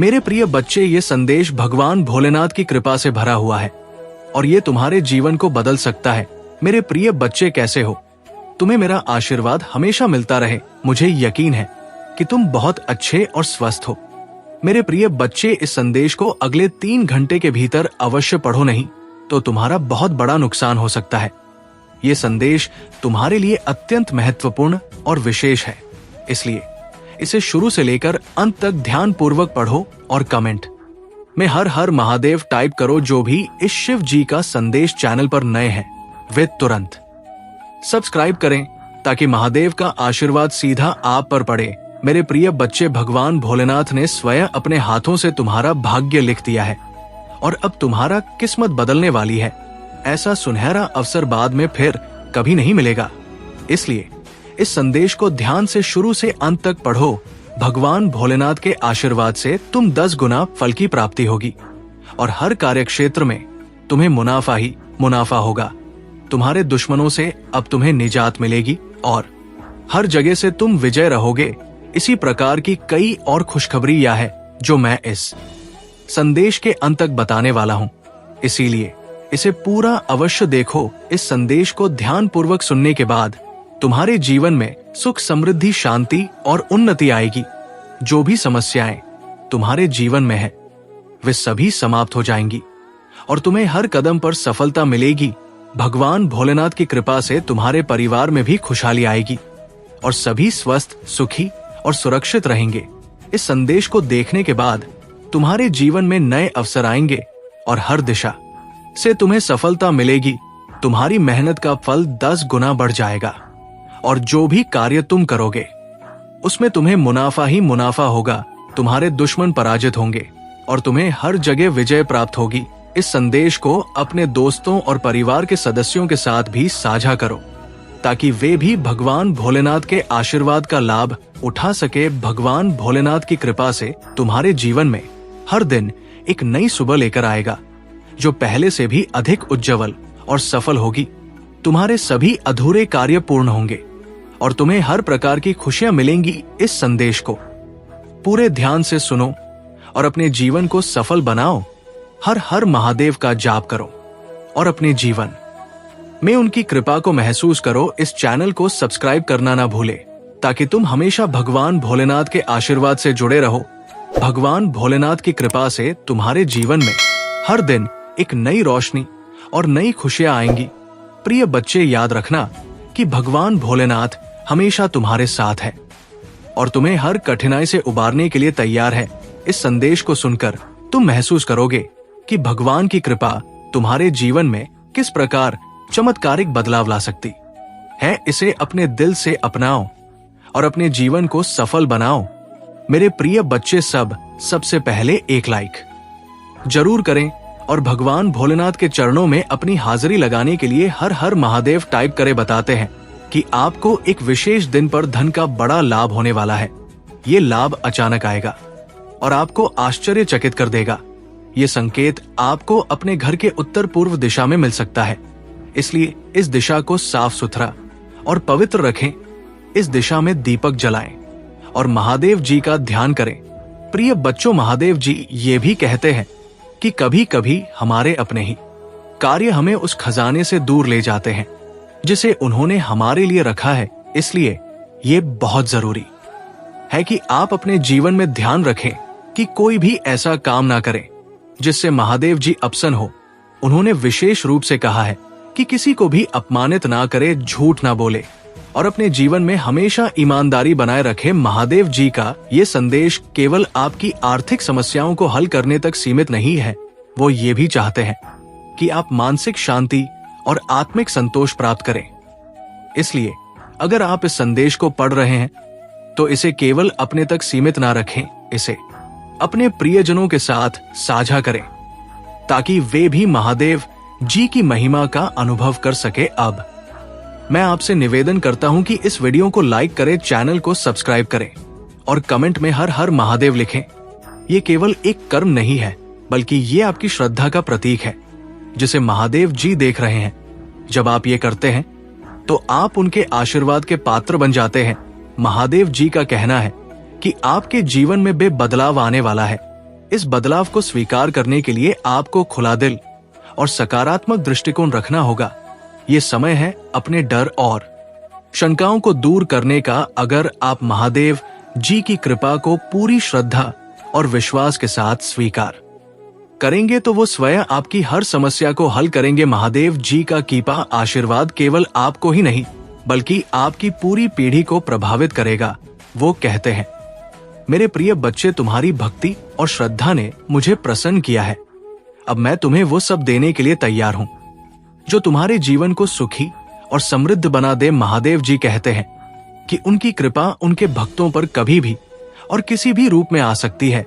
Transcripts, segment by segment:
मेरे प्रिय बच्चे, ये संदेश भगवान भोलेनाथ की कृपा से भरा हुआ है और ये तुम्हारे जीवन को बदल सकता है। मेरे प्रिय बच्चे, कैसे हो? तुम्हें मेरा आशीर्वाद हमेशा मिलता रहे। मुझे यकीन है कि तुम बहुत अच्छे और स्वस्थ हो। मेरे प्रिय बच्चे, इस संदेश को अगले 3 घंटे के भीतर अवश्य पढ़ो, नहीं तो तुम्हारा बहुत बड़ा नुकसान हो सकता है। ये संदेश तुम्हारे लिए अत्यंत महत्वपूर्ण और विशेष है, इसलिए इसे शुरू से लेकर अंत तक ध्यान पूर्वक पढ़ो और कमेंट में हर हर महादेव टाइप करो। जो भी इस शिव जी का संदेश चैनल पर नए हैं वे तुरंत सब्सक्राइब करें ताकि महादेव का आशीर्वाद सीधा आप पर पड़े। मेरे प्रिय बच्चे, भगवान भोलेनाथ ने स्वयं अपने हाथों से तुम्हारा भाग्य लिख दिया है और अब तुम्हारा किस्मत बदलने वाली है। ऐसा सुनहरा अवसर बाद में फिर कभी नहीं मिलेगा, इसलिए इस संदेश को ध्यान से शुरू से अंत तक पढ़ो। भगवान भोलेनाथ के आशीर्वाद से तुम 10 गुना फल की प्राप्ति होगी और हर कार्य क्षेत्र में तुम्हें मुनाफा ही मुनाफा होगा। तुम्हारे दुश्मनों से अब तुम्हें निजात मिलेगी और हर जगह से तुम विजय रहोगे। इसी प्रकार की कई और खुशखबरी यह है जो मैं इस संदेश के अंत तक बताने वाला हूं, इसीलिए इसे पूरा अवश्य देखो। इस संदेश को ध्यान पूर्वक सुनने के बाद तुम्हारे जीवन में सुख, समृद्धि, शांति और उन्नति आएगी। जो भी समस्याएं तुम्हारे जीवन में है वे सभी समाप्त हो जाएंगी और तुम्हें हर कदम पर सफलता मिलेगी। भगवान भोलेनाथ की कृपा से तुम्हारे परिवार में भी खुशहाली आएगी और सभी स्वस्थ, सुखी और सुरक्षित रहेंगे। इस संदेश को देखने के बाद तुम्हारे जीवन में नए अवसर आएंगे और हर दिशा से तुम्हें सफलता मिलेगी। तुम्हारी मेहनत का फल 10 गुना बढ़ जाएगा और जो भी कार्य तुम करोगे उसमें तुम्हें मुनाफा ही मुनाफा होगा। तुम्हारे दुश्मन पराजित होंगे और तुम्हें हर जगह विजय प्राप्त होगी। इस संदेश को अपने दोस्तों और परिवार के सदस्यों के साथ भी साझा करो ताकि वे भी भगवान भोलेनाथ के आशीर्वाद का लाभ उठा सके। भगवान भोलेनाथ की कृपा से तुम्हारे जीवन में हर दिन एक नई सुबह लेकर आएगा जो पहले से भी अधिक उज्जवल और सफल होगी। तुम्हारे सभी अधूरे कार्य पूर्ण होंगे और तुम्हें हर प्रकार की खुशियां मिलेंगी। इस संदेश को पूरे ध्यान से सुनो और अपने जीवन को सफल बनाओ। हर हर महादेव का जाप करो और अपने जीवन में उनकी कृपा को महसूस करो। इस चैनल को सब्सक्राइब करना ना भूले ताकि तुम हमेशा भगवान भोलेनाथ के आशीर्वाद से जुड़े रहो। भगवान भोलेनाथ की कृपा से तुम्हारे जीवन में हर दिन एक नई रोशनी और नई खुशियां आएंगी। प्रिय बच्चे, याद रखना कि भगवान भोलेनाथ हमेशा तुम्हारे साथ है और तुम्हें हर कठिनाई से उबारने के लिए तैयार है। इस संदेश को सुनकर तुम महसूस करोगे कि भगवान की कृपा तुम्हारे जीवन में किस प्रकार चमत्कारिक बदलाव ला सकती है। इसे अपने दिल से अपनाओ और अपने जीवन को सफल बनाओ। मेरे प्रिय बच्चे, सबसे पहले एक लाइक जरूर करें और भगवान भोलेनाथ के चरणों में अपनी हाजिरी लगाने के लिए हर हर महादेव टाइप करे बताते हैं कि आपको एक विशेष दिन पर धन का बड़ा लाभ होने वाला है। ये लाभ अचानक आएगा और आपको आश्चर्यचकित कर देगा। ये संकेत आपको अपने घर के उत्तर पूर्व दिशा में मिल सकता है, इसलिए इस दिशा को साफ सुथरा और पवित्र रखें। इस दिशा में दीपक जलाएं और महादेव जी का ध्यान करें। प्रिय बच्चों, महादेव जी ये भी कहते हैं कि कभी कभी हमारे अपने ही कार्य हमें उस खजाने से दूर ले जाते हैं जिसे उन्होंने हमारे लिए रखा है। इसलिए ये बहुत जरूरी है कि आप अपने जीवन में ध्यान रखें कि कोई भी ऐसा काम ना करें जिससे महादेव जी अप्रसन्न हो। उन्होंने विशेष रूप से कहा है कि किसी को भी अपमानित ना करे, झूठ ना बोले और अपने जीवन में हमेशा ईमानदारी बनाए रखे। महादेव जी का ये संदेश केवल आपकी आर्थिक समस्याओं को हल करने तक सीमित नहीं है, वो ये भी चाहते हैं कि आप मानसिक शांति और आत्मिक संतोष प्राप्त करें। इसलिए अगर आप इस संदेश को पढ़ रहे हैं तो इसे केवल अपने तक सीमित ना रखें, इसे अपने प्रियजनों के साथ साझा करें ताकि वे भी महादेव जी की महिमा का अनुभव कर सके। अब मैं आपसे निवेदन करता हूं कि इस वीडियो को लाइक करें, चैनल को सब्सक्राइब करें और कमेंट में हर हर महादेव लिखें। ये केवल एक कर्म नहीं है बल्कि ये आपकी श्रद्धा का प्रतीक है जिसे महादेव जी देख रहे हैं। जब आप ये करते हैं तो आप उनके आशीर्वाद के पात्र बन जाते हैं। महादेव जी का कहना है कि आपके जीवन में बे बदलाव आने वाला है इस बदलाव को स्वीकार करने के लिए आपको खुला दिल और सकारात्मक दृष्टिकोण रखना होगा। ये समय है अपने डर और शंकाओं को दूर करने का। अगर आप महादेव जी की कृपा को पूरी श्रद्धा और विश्वास के साथ स्वीकार करेंगे तो वो स्वयं आपकी हर समस्या को हल करेंगे। महादेव जी का कृपा आशीर्वाद केवल आपको ही नहीं बल्कि आपकी पूरी पीढ़ी को प्रभावित करेगा। वो कहते हैं, मेरे प्रिय बच्चे, तुम्हारी भक्ति और श्रद्धा ने मुझे प्रसन्न किया है। अब मैं तुम्हें वो सब देने के लिए तैयार हूं जो तुम्हारे जीवन को सुखी और समृद्ध बना दे। महादेव जी कहते हैं कि उनकी कृपा उनके भक्तों पर कभी भी और किसी भी रूप में आ सकती है।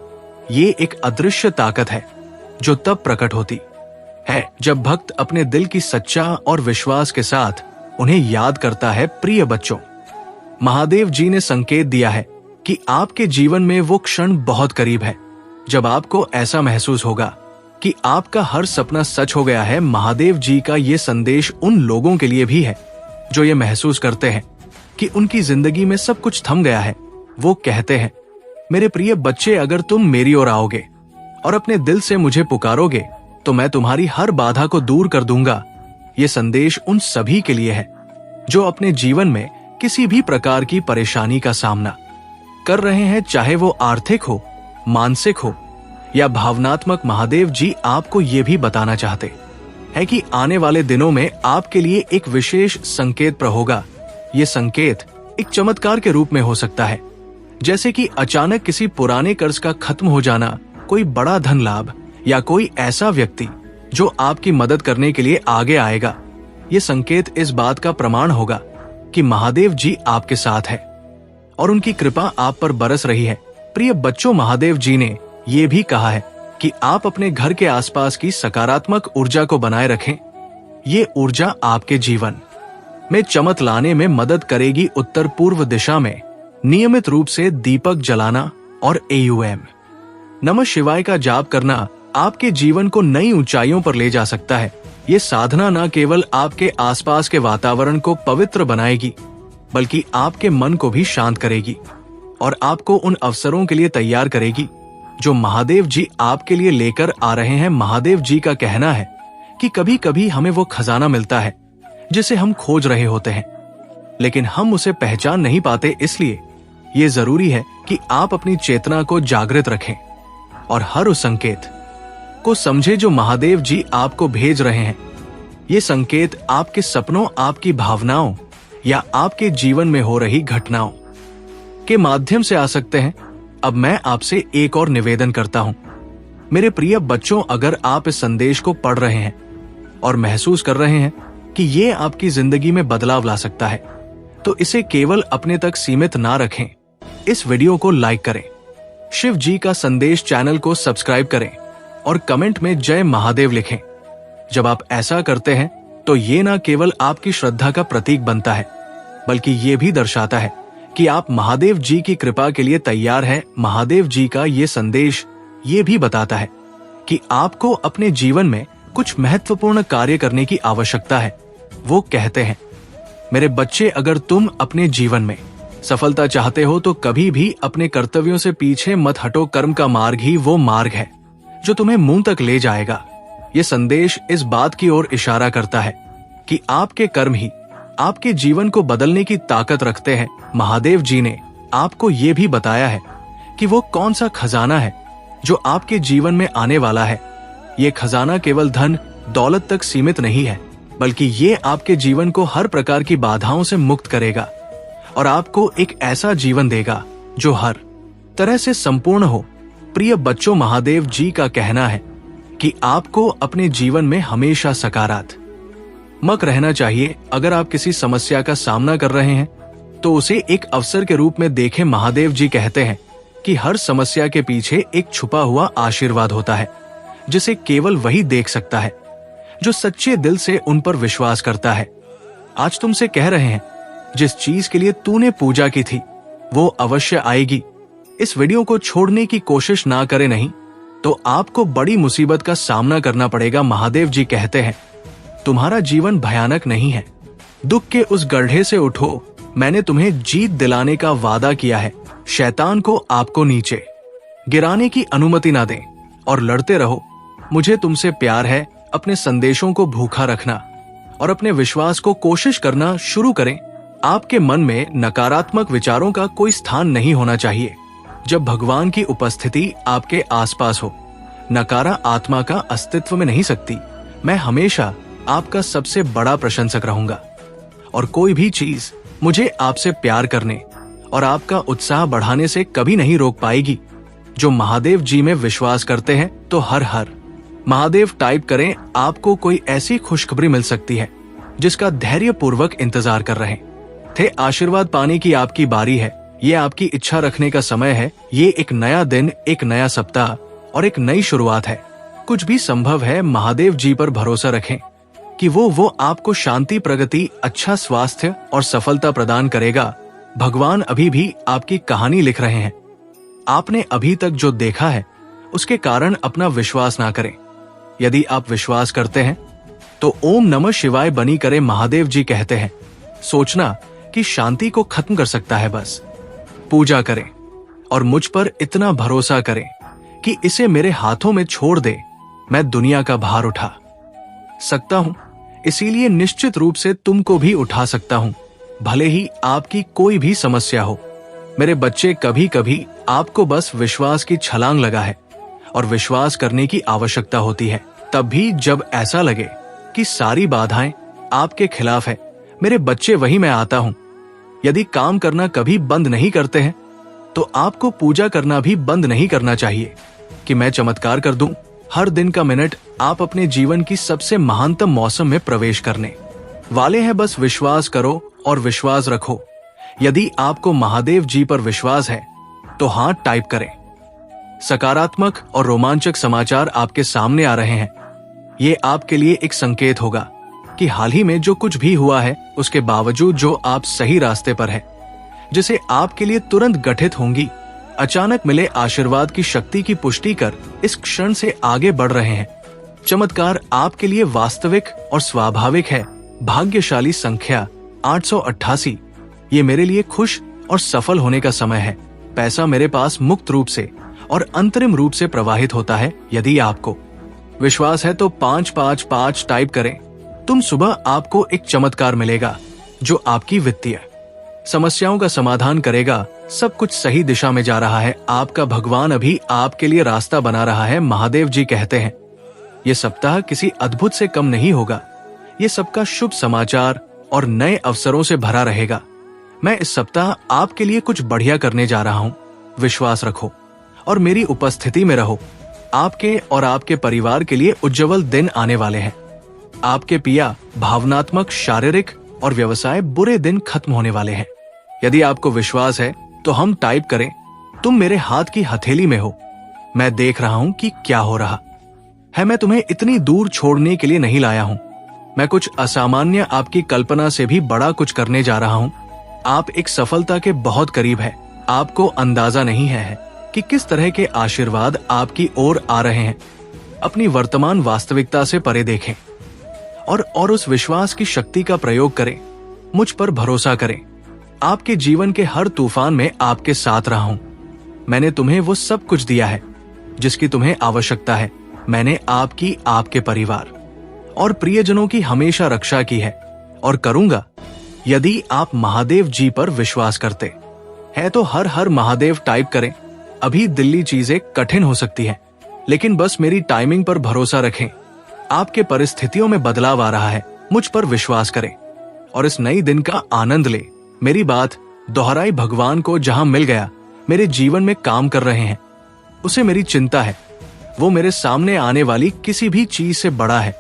ये एक अदृश्य ताकत है जो तब प्रकट होती है जब भक्त अपने दिल की सच्चा और विश्वास के साथ उन्हें याद करता है। प्रिय बच्चों, महादेव जी ने संकेत दिया है कि आपके जीवन में वो क्षण बहुत करीब है जब आपको ऐसा महसूस होगा कि आपका हर सपना सच हो गया है। महादेव जी का ये संदेश उन लोगों के लिए भी है जो ये महसूस करते हैं कि उनकी जिंदगी में सब कुछ थम गया है। वो कहते हैं, मेरे प्रिय बच्चे, अगर तुम मेरी ओर आओगे और अपने दिल से मुझे पुकारोगे तो मैं तुम्हारी हर बाधा को दूर कर दूंगा। ये संदेश उन सभी के लिए है जो अपने जीवन में किसी भी प्रकार की परेशानी का सामना कर रहे हैं, चाहे वो आर्थिक हो, मानसिक हो या भावनात्मक। महादेव जी आपको ये भी बताना चाहते हैं कि आने वाले दिनों में आपके लिए एक विशेष संकेत होगा। ये संकेत एक चमत्कार के रूप में हो सकता है, जैसे कि अचानक किसी पुराने कर्ज का खत्म हो जाना, कोई बड़ा धन लाभ या कोई ऐसा व्यक्ति जो आपकी मदद करने के लिए आगे आएगा। ये संकेत इस बात का प्रमाण होगा कि महादेव जी आपके साथ है और उनकी कृपा आप पर बरस रही है। प्रिय बच्चों, महादेव जी ने ये भी कहा है कि आप अपने घर के आसपास की सकारात्मक ऊर्जा को बनाए रखें। ये ऊर्जा आपके जीवन में चमक लाने में मदद करेगी। उत्तर पूर्व दिशा में नियमित रूप से दीपक जलाना और AUM नमः शिवाय का जाप करना आपके जीवन को नई ऊंचाइयों पर ले जा सकता है। ये साधना न केवल आपके आसपास के वातावरण को पवित्र बनाएगी बल्कि आपके मन को भी शांत करेगी और आपको उन अवसरों के लिए तैयार करेगी जो महादेव जी आपके लिए लेकर आ रहे हैं। महादेव जी का कहना है कि कभी कभी हमें वो खजाना मिलता है जिसे हम खोज रहे होते हैं, लेकिन हम उसे पहचान नहीं पाते। इसलिए ये जरूरी है कि आप अपनी चेतना को जागृत रखें और हर उस संकेत को समझे जो महादेव जी आपको भेज रहे हैं। ये संकेत आपके सपनों, आपकी भावनाओं या आपके जीवन में हो रही घटनाओं के माध्यम से आ सकते हैं। अब मैं आपसे एक और निवेदन करता हूं, मेरे प्रिय बच्चों, अगर आप इस संदेश को पढ़ रहे हैं और महसूस कर रहे हैं कि ये आपकी जिंदगी में बदलाव ला सकता है, तो इसे केवल अपने तक सीमित ना रखें। इस वीडियो को लाइक करें, शिव जी का संदेश चैनल को सब्सक्राइब करें और कमेंट में जय महादेव लिखें। जब आप ऐसा करते हैं तो ये न केवल आपकी श्रद्धा का प्रतीक बनता है बल्कि ये भी दर्शाता है कि आप महादेव जी की कृपा के लिए तैयार हैं। महादेव जी का ये संदेश ये भी बताता है कि आपको अपने जीवन में कुछ महत्वपूर्ण कार्य करने की आवश्यकता है। वो कहते हैं, मेरे बच्चे, अगर तुम अपने जीवन में सफलता चाहते हो तो कभी भी अपने कर्तव्यों से पीछे मत हटो। कर्म का मार्ग ही वो मार्ग है जो तुम्हें मुंह तक ले जाएगा। ये संदेश इस बात की ओर इशारा करता है कि आपके कर्म ही आपके जीवन को बदलने की ताकत रखते हैं। महादेव जी ने आपको ये भी बताया है कि वो कौन सा खजाना है जो आपके जीवन में आने वाला है। ये खजाना केवल धन दौलत तक सीमित नहीं है बल्कि ये आपके जीवन को हर प्रकार की बाधाओं से मुक्त करेगा और आपको एक ऐसा जीवन देगा जो हर तरह से संपूर्ण हो। प्रिय बच्चों, महादेव जी का कहना है कि आपको अपने जीवन में हमेशा सकारात्मक रहना चाहिए। अगर आप किसी समस्या का सामना कर रहे हैं तो उसे एक अवसर के रूप में देखें। महादेव जी कहते हैं कि हर समस्या के पीछे एक छुपा हुआ आशीर्वाद होता है जिसे केवल वही देख सकता है जो सच्चे दिल से उन पर विश्वास करता है। आज तुमसे कह रहे हैं, जिस चीज के लिए तूने पूजा की थी वो अवश्य आएगी। इस वीडियो को छोड़ने की कोशिश ना करें, नहीं तो आपको बड़ी मुसीबत का सामना करना पड़ेगा। महादेव जी कहते हैं, तुम्हारा जीवन भयानक नहीं है। दुख के उस गड्ढे से उठो, मैंने तुम्हें जीत दिलाने का वादा किया है। शैतान को आपको नीचे गिराने की अनुमति ना दें। और लड़ते रहो। मुझे तुमसे प्यार है। अपने संदेशों को भूखा रखना और अपने विश्वास को कोशिश करना शुरू करें। आपके मन में नकारात्मक विचारों का कोई स्थान नहीं होना चाहिए। जब भगवान की उपस्थिति आपके आसपास हो, नकारा आत्मा का अस्तित्व में नहीं सकती। मैं हमेशा आपका सबसे बड़ा प्रशंसक रहूंगा और कोई भी चीज मुझे आपसे प्यार करने और आपका उत्साह बढ़ाने से कभी नहीं रोक पाएगी। जो महादेव जी में विश्वास करते हैं तो हर हर महादेव टाइप करें। आपको कोई ऐसी खुशखबरी मिल सकती है जिसका धैर्यपूर्वक इंतजार कर रहे थे। आशीर्वाद पाने की आपकी बारी है। ये आपकी इच्छा रखने का समय है। ये एक नया दिन, एक नया सप्ताह और एक नई शुरुआत है। कुछ भी संभव है। महादेव जी पर भरोसा रखें कि वो आपको शांति, प्रगति, अच्छा स्वास्थ्य और सफलता प्रदान करेगा। भगवान अभी भी आपकी कहानी लिख रहे हैं। आपने अभी तक जो देखा है उसके कारण अपना विश्वास ना करें। यदि आप विश्वास करते हैं तो ओम नमः शिवाय बनी करे। महादेव जी कहते हैं, सोचना कि शांति को खत्म कर सकता है। बस पूजा करें और मुझ पर इतना भरोसा करें कि इसे मेरे हाथों में छोड़ दे। मैं दुनिया का भार उठा सकता हूं, इसीलिए निश्चित रूप से तुमको भी उठा सकता हूं, भले ही आपकी कोई भी समस्या हो। मेरे बच्चे, कभी कभी आपको बस विश्वास की छलांग लगा है और विश्वास करने की आवश्यकता होती है। तब भी जब ऐसा लगे कि सारी बाधाएं आपके खिलाफ है, मेरे बच्चे, वही मैं आता हूं। यदि काम करना कभी बंद नहीं करते हैं तो आपको पूजा करना भी बंद नहीं करना चाहिए कि मैं चमत्कार कर दूं। हर दिन का मिनट आप अपने जीवन की सबसे महानतम मौसम में प्रवेश करने वाले हैं। बस विश्वास करो और विश्वास रखो। यदि आपको महादेव जी पर विश्वास है तो हाथ टाइप करें। सकारात्मक और रोमांचक समाचार आपके सामने आ रहे हैं। ये आपके लिए एक संकेत होगा कि हाल ही में जो कुछ भी हुआ है उसके बावजूद जो आप सही रास्ते पर है, जिसे आपके लिए तुरंत गठित होंगी। अचानक मिले आशीर्वाद की शक्ति की पुष्टि कर इस क्षण से आगे बढ़ रहे हैं। चमत्कार आपके लिए वास्तविक और स्वाभाविक है। भाग्यशाली संख्या 888। ये मेरे लिए खुश और सफल होने का समय है। पैसा मेरे पास मुक्त रूप से और अंतरिम रूप से प्रवाहित होता है। यदि आपको विश्वास है तो 555 टाइप करें। तुम सुबह आपको एक चमत्कार मिलेगा जो आपकी वित्तीय समस्याओं का समाधान करेगा। सब कुछ सही दिशा में जा रहा है। आपका भगवान अभी आपके लिए रास्ता बना रहा है। महादेव जी कहते हैं, ये सप्ताह किसी अद्भुत से कम नहीं होगा। ये सबका शुभ समाचार और नए अवसरों से भरा रहेगा। मैं इस सप्ताह आपके लिए कुछ बढ़िया करने जा रहा हूँ। विश्वास रखो और मेरी उपस्थिति में रहो। आपके और आपके परिवार के लिए उज्जवल दिन आने वाले हैं। आपके पिया भावनात्मक, शारीरिक और व्यवसाय बुरे दिन खत्म होने वाले हैं। यदि आपको विश्वास है तो हम टाइप करें। तुम मेरे हाथ की हथेली में हो। मैं देख रहा हूं कि क्या हो रहा है। मैं तुम्हें इतनी दूर छोड़ने के लिए नहीं लाया हूं। मैं कुछ असामान्य, आपकी कल्पना से भी बड़ा कुछ करने जा रहा हूं। आप एक सफलता के बहुत करीब है। आपको अंदाजा नहीं है कि किस तरह के आशीर्वाद आपकी ओर आ रहे हैं। अपनी वर्तमान वास्तविकता से परे देखें और उस विश्वास की शक्ति का प्रयोग करें। मुझ पर भरोसा करें। आपके जीवन के हर तूफान में आपके साथ रहा हूं। मैंने तुम्हें वो सब कुछ दिया है जिसकी तुम्हें आवश्यकता है। मैंने आपकी, आपके परिवार और प्रियजनों की हमेशा रक्षा की है और करूंगा। यदि आप महादेव जी पर विश्वास करते हैं तो हर हर महादेव टाइप करें। अभी दिल्ली चीजें कठिन हो सकती हैं, लेकिन बस मेरी टाइमिंग पर भरोसा रखें। आपके परिस्थितियों में बदलाव आ रहा है। मुझ पर विश्वास करें और इस नई दिन का आनंद ले। मेरी बात दोहराई। भगवान को जहां मिल गया, मेरे जीवन में काम कर रहे हैं। उसे मेरी चिंता है। वो मेरे सामने आने वाली किसी भी चीज से बड़ा है।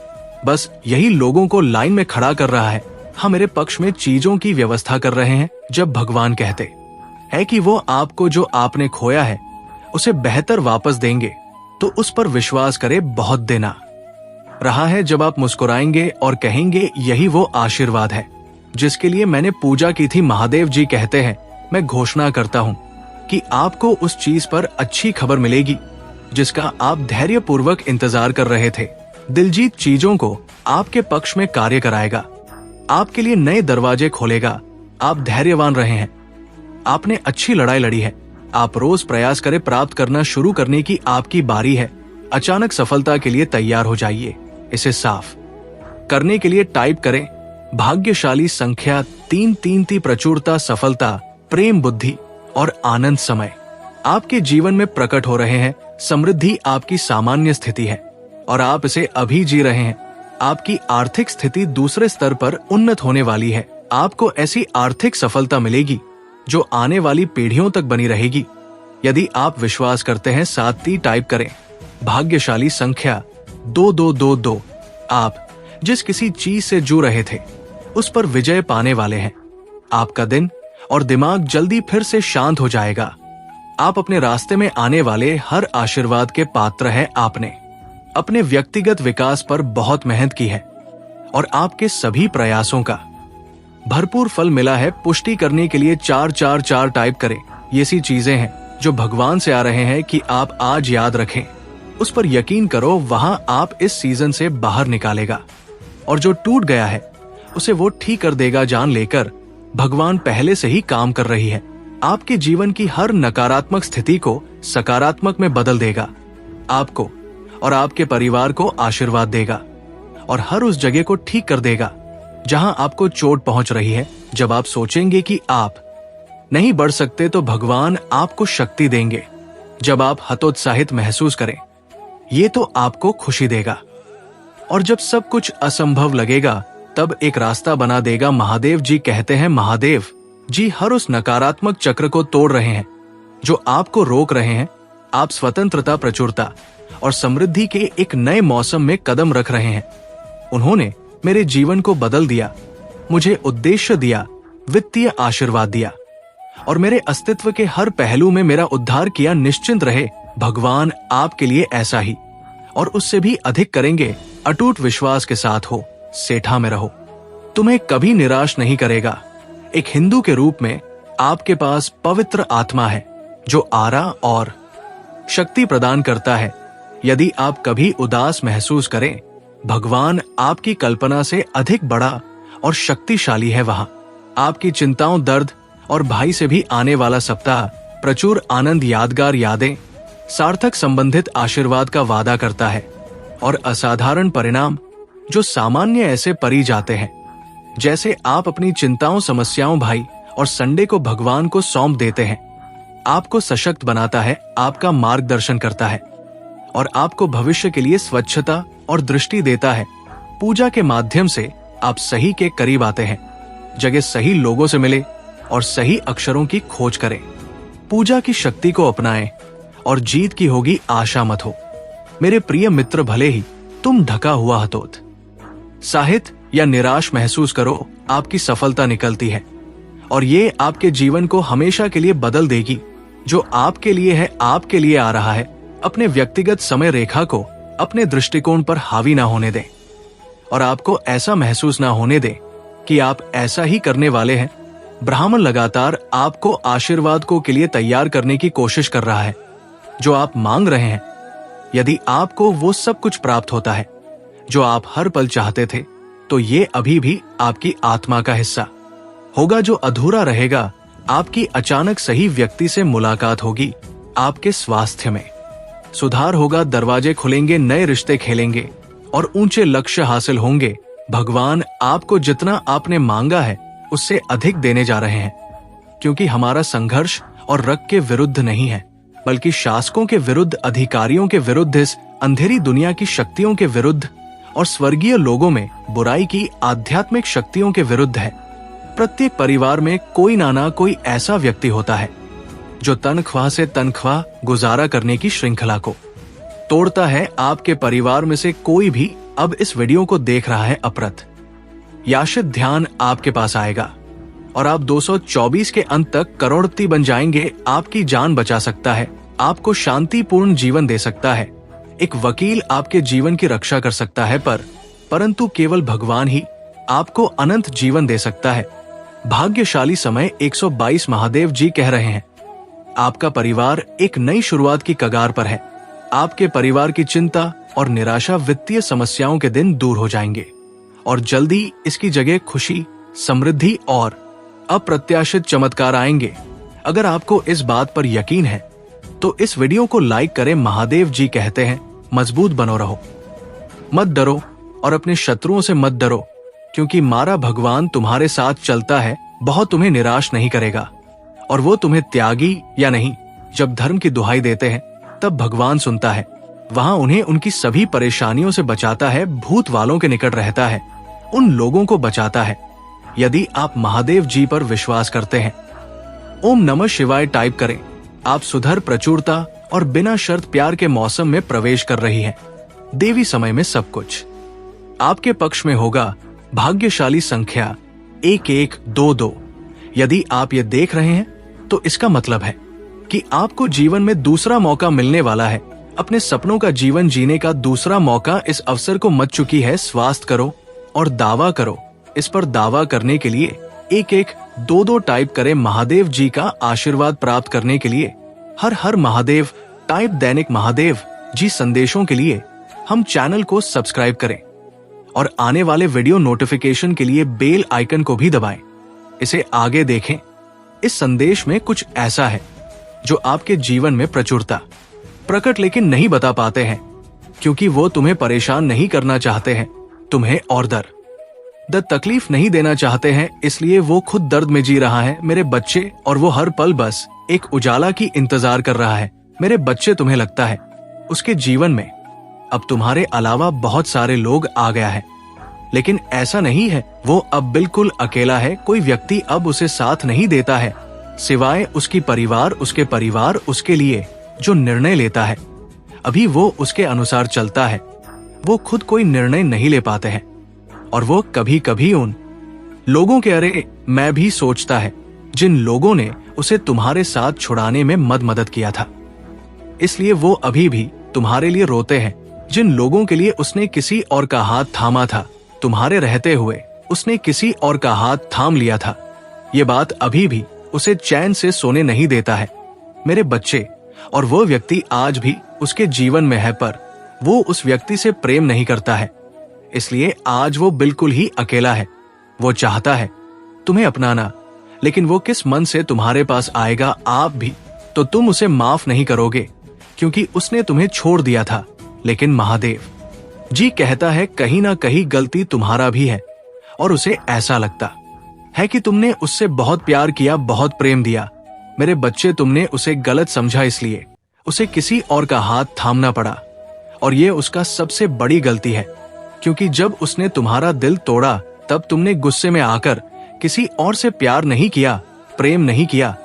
बस यही लोगों को लाइन में खड़ा कर रहा है। हम मेरे पक्ष में चीजों की व्यवस्था कर रहे हैं। जब भगवान कहते हैं कि वो आपको जो आपने खोया है उसे बेहतर वापस देंगे, तो उस पर विश्वास करे। बहुत देना रहा है। जब आप मुस्कुराएंगे और कहेंगे, यही वो आशीर्वाद है जिसके लिए मैंने पूजा की थी। महादेव जी कहते हैं, मैं घोषणा करता हूं कि आपको उस चीज पर अच्छी खबर मिलेगी जिसका आप धैर्यपूर्वक इंतजार कर रहे थे। दिलजीत चीजों को आपके पक्ष में कार्य कराएगा। आपके लिए नए दरवाजे खोलेगा। आप धैर्यवान रहे हैं। आपने अच्छी लड़ाई लड़ी है। आप रोज प्रयास करें। प्राप्त करना शुरू करने की आपकी बारी है। अचानक सफलता के लिए तैयार हो जाइए। इसे साफ करने के लिए टाइप करें भाग्यशाली संख्या 333 प्रचुरता, सफलता, प्रेम, बुद्धि और आनंद समय आपके जीवन में प्रकट हो रहे हैं। समृद्धि आपकी सामान्य स्थिति है और आप इसे अभी जी रहे हैं। आपकी आर्थिक स्थिति दूसरे स्तर पर उन्नत होने वाली है। आपको ऐसी आर्थिक सफलता मिलेगी जो आने वाली पीढ़ियों तक बनी रहेगी। यदि आप विश्वास करते हैं, साथ ही टाइप करें भाग्यशाली संख्या 2222। आप जिस किसी चीज से जूझ रहे थे उस पर विजय पाने वाले हैं। आपका दिन और दिमाग जल्दी फिर से शांत हो जाएगा। आप अपने रास्ते में आने वाले हर आशीर्वाद के पात्र हैं। आपने अपने व्यक्तिगत विकास पर बहुत मेहनत की है और आपके सभी प्रयासों का भरपूर फल मिला है। पुष्टि करने के लिए 444 टाइप करें। ये सी चीजें हैं जो भगवान से आ रहे हैं कि आप आज याद रखें। उस पर यकीन करो, वहां आप इस सीजन से बाहर निकालेगा और जो टूट गया है उसे वो ठीक कर देगा। जान लेकर भगवान पहले से ही काम कर रही है। आपके जीवन की हर नकारात्मक स्थिति को सकारात्मक में बदल देगा। आपको और आपके परिवार को आशीर्वाद देगा और हर उस जगह को ठीक कर देगा जहां आपको चोट पहुंच रही है। जब आप सोचेंगे कि आप नहीं बढ़ सकते तो भगवान आपको शक्ति देंगे। जब आप हतोत्साहित महसूस करें, ये तो आपको खुशी देगा। और जब सब कुछ असंभव लगेगा तब एक रास्ता बना देगा। महादेव जी कहते हैं, महादेव जी हर उस नकारात्मक चक्र को तोड़ रहे हैं जो आपको रोक रहे हैं। आप स्वतंत्रता, प्रचुरता और समृद्धि के एक नए मौसम में कदम रख रहे हैं। उन्होंने मेरे जीवन को बदल दिया, मुझे उद्देश्य दिया, वित्तीय आशीर्वाद दिया और मेरे अस्तित्व के हर पहलू में मेरा उद्धार किया। निश्चिंत रहे, भगवान आपके लिए ऐसा ही और उससे भी अधिक करेंगे। अटूट विश्वास के साथ हो, सेठा में रहो, तुम्हें कभी निराश नहीं करेगा। एक हिंदू के रूप में आपके पास पवित्र आत्मा है जो आरा और शक्ति प्रदान करता है। यदि आप कभी उदास महसूस करें, भगवान आपकी कल्पना से अधिक बड़ा और शक्तिशाली है। वहां आपकी चिंताओं, दर्द और भय से भी आने वाला सप्ताह प्रचुर आनंद, यादगार यादें, सार्थक संबंधित आशीर्वाद का वादा करता है और असाधारण परिणाम जो सामान्य ऐसे परी जाते हैं। जैसे आप अपनी चिंताओं, समस्याओं, भाई और संडे को भगवान को सौंप देते हैं, आपको सशक्त बनाता है, आपका मार्गदर्शन करता है और आपको भविष्य के लिए स्वच्छता और दृष्टि देता है। पूजा के माध्यम से आप सही के करीब आते हैं। जगह सही लोगों से मिले और सही अक्षरों की खोज करें। पूजा की शक्ति को अपनाएं और जीत की होगी आशा मत हो। मेरे प्रिय मित्र, भले ही तुम ढका हुआ हतोत साहित या निराश महसूस करो, आपकी सफलता निकलती है और ये आपके जीवन को हमेशा के लिए बदल देगी। जो आपके लिए है, आपके लिए आ रहा है। अपने व्यक्तिगत समय रेखा को अपने दृष्टिकोण पर हावी ना होने दें और आपको ऐसा महसूस ना होने दें कि आप ऐसा ही करने वाले हैं। ब्राह्मण लगातार आपको आशीर्वादों के लिए तैयार करने की कोशिश कर रहा है जो आप मांग रहे हैं। यदि आपको वो सब कुछ प्राप्त होता है जो आप हर पल चाहते थे, तो ये अभी भी आपकी आत्मा का हिस्सा होगा। जो अधूरा रहेगा, आपकी अचानक सही व्यक्ति से मुलाकात होगी, आपके स्वास्थ्य में सुधार होगा, दरवाजे खुलेंगे, नए रिश्ते खेलेंगे और ऊंचे लक्ष्य हासिल होंगे। भगवान आपको जितना आपने मांगा है उससे अधिक देने जा रहे हैं, क्योंकि हमारा संघर्ष और रग के विरुद्ध नहीं है, बल्कि शासकों के विरुद्ध, अधिकारियों के विरुद्ध, इस अंधेरी दुनिया की शक्तियों के विरुद्ध और स्वर्गीय लोगों में बुराई की आध्यात्मिक शक्तियों के विरुद्ध है। प्रत्येक परिवार में कोई ना कोई ऐसा व्यक्ति होता है जो तनख्वाह से तनख्वाह गुजारा करने की श्रृंखला को तोड़ता है। आपके परिवार में से कोई भी अब इस वीडियो को देख रहा है, अप्रत याशित ध्यान आपके पास आएगा और आप 224 के अंत तक करोड़पति बन जाएंगे। आपकी जान बचा सकता है, आपको शांतिपूर्ण जीवन दे सकता है। एक वकील आपके जीवन की रक्षा कर सकता है, परंतु केवल भगवान ही आपको अनंत जीवन दे सकता है। भाग्यशाली समय 122 महादेव जी कह रहे हैं, आपका परिवार एक नई शुरुआत की कगार पर है। आपके परिवार की चिंता और निराशा, वित्तीय समस्याओं के दिन दूर हो जाएंगे और जल्दी इसकी जगह खुशी, समृद्धि और अप्रत्याशित चमत्कार आएंगे। अगर आपको इस बात पर यकीन है तो इस वीडियो को लाइक करें। महादेव जी कहते हैं, मजबूत बनो रहो। मत डरो और अपने शत्रुओं से मत डरो, क्योंकि मारा भगवान तुम्हारे साथ चलता है, बहुत तुम्हें निराश नहीं करेगा। और वो तुम्हें त्यागी या नहीं, जब धर्म की दुहाई देते हैं तब भगवान सुनता है। वहां उन्हें उनकी सभी परेशानियों से बचाता है, भूत वालों के निकट रहता है, उन लोगों को बचाता है। यदि आप महादेव जी पर विश्वास करते हैं, ओम नमः शिवाय टाइप करें। आप सुधर, प्रचुरता और बिना शर्त प्यार के मौसम में प्रवेश कर रही हैं। देवी समय में सब कुछ आपके पक्ष में होगा। भाग्यशाली संख्या 1122। यदि आप ये देख रहे हैं तो इसका मतलब है कि आपको जीवन में दूसरा मौका मिलने वाला है। अपने सपनों का जीवन जीने का दूसरा मौका इस अवसर को मत चुकी है। स्वास्थ्य करो और दावा करो। इस पर दावा करने के लिए 1122 टाइप करें। महादेव जी का आशीर्वाद प्राप्त करने के लिए हर हर महादेव टाइप। दैनिक महादेव जी संदेशों के लिए हम चैनल को सब्सक्राइब करें और आने वाले वीडियो नोटिफिकेशन के लिए बेल आइकन को भी दबाएं। इसे आगे देखें। इस संदेश में कुछ ऐसा है जो आपके जीवन में प्रचुरता प्रकट लेकिन नहीं बता पाते हैं, क्योंकि वो तुम्हें परेशान नहीं करना चाहते हैं, तुम्हें और तकलीफ नहीं देना चाहते हैं, इसलिए वो खुद दर्द में जी रहा है मेरे बच्चे। और वो हर पल बस एक उजाला की इंतजार कर रहा है मेरे बच्चे। तुम्हें लगता है उसके जीवन में अब तुम्हारे अलावा बहुत सारे लोग आ गया है, लेकिन ऐसा नहीं है। वो अब बिल्कुल अकेला है। कोई व्यक्ति अब उसे साथ नहीं देता है, सिवाय उसकी परिवार। उसके परिवार उसके लिए जो निर्णय लेता है, अभी वो उसके अनुसार चलता है। वो खुद कोई निर्णय नहीं ले पाते हैं, और वो कभी कभी उन लोगों के अरे मैं भी सोचता है जिन लोगों ने उसे तुम्हारे साथ छुड़ाने में मदद किया था। इसलिए वो अभी भी तुम्हारे लिए रोते हैं। जिन लोगों के लिए उसने किसी और का हाथ थामा था, तुम्हारे रहते हुए उसने किसी और का हाथ थाम लिया था। ये बात अभी भी उसे चैन से सोने नहीं देता है मेरे बच्चे। और वो व्यक्ति आज भी उसके जीवन में है, पर वो उस व्यक्ति से प्रेम नहीं करता है, इसलिए आज वो बिल्कुल ही अकेला है। वो चाहता है तुम्हें अपनाना, लेकिन वो किस मन से तुम्हारे पास आएगा। आप भी तो तुम उसे माफ नहीं करोगे, क्योंकि उसने तुम्हें छोड़ दिया था। लेकिन महादेव जी कहता है कहीं ना कहीं गलती तुम्हारा भी है, और उसे ऐसा लगता है कि तुमने उससे बहुत प्यार किया, बहुत प्रेम दिया मेरे बच्चे। तुमने उसे गलत समझा, इसलिए उसे किसी और का हाथ थामना पड़ा। और ये उसका सबसे बड़ी गलती है, क्योंकि जब उसने तुम्हारा दिल तोड़ा तब तुमने गुस्से में आकर किसी और से प्यार नहीं किया, प्रेम नहीं किया,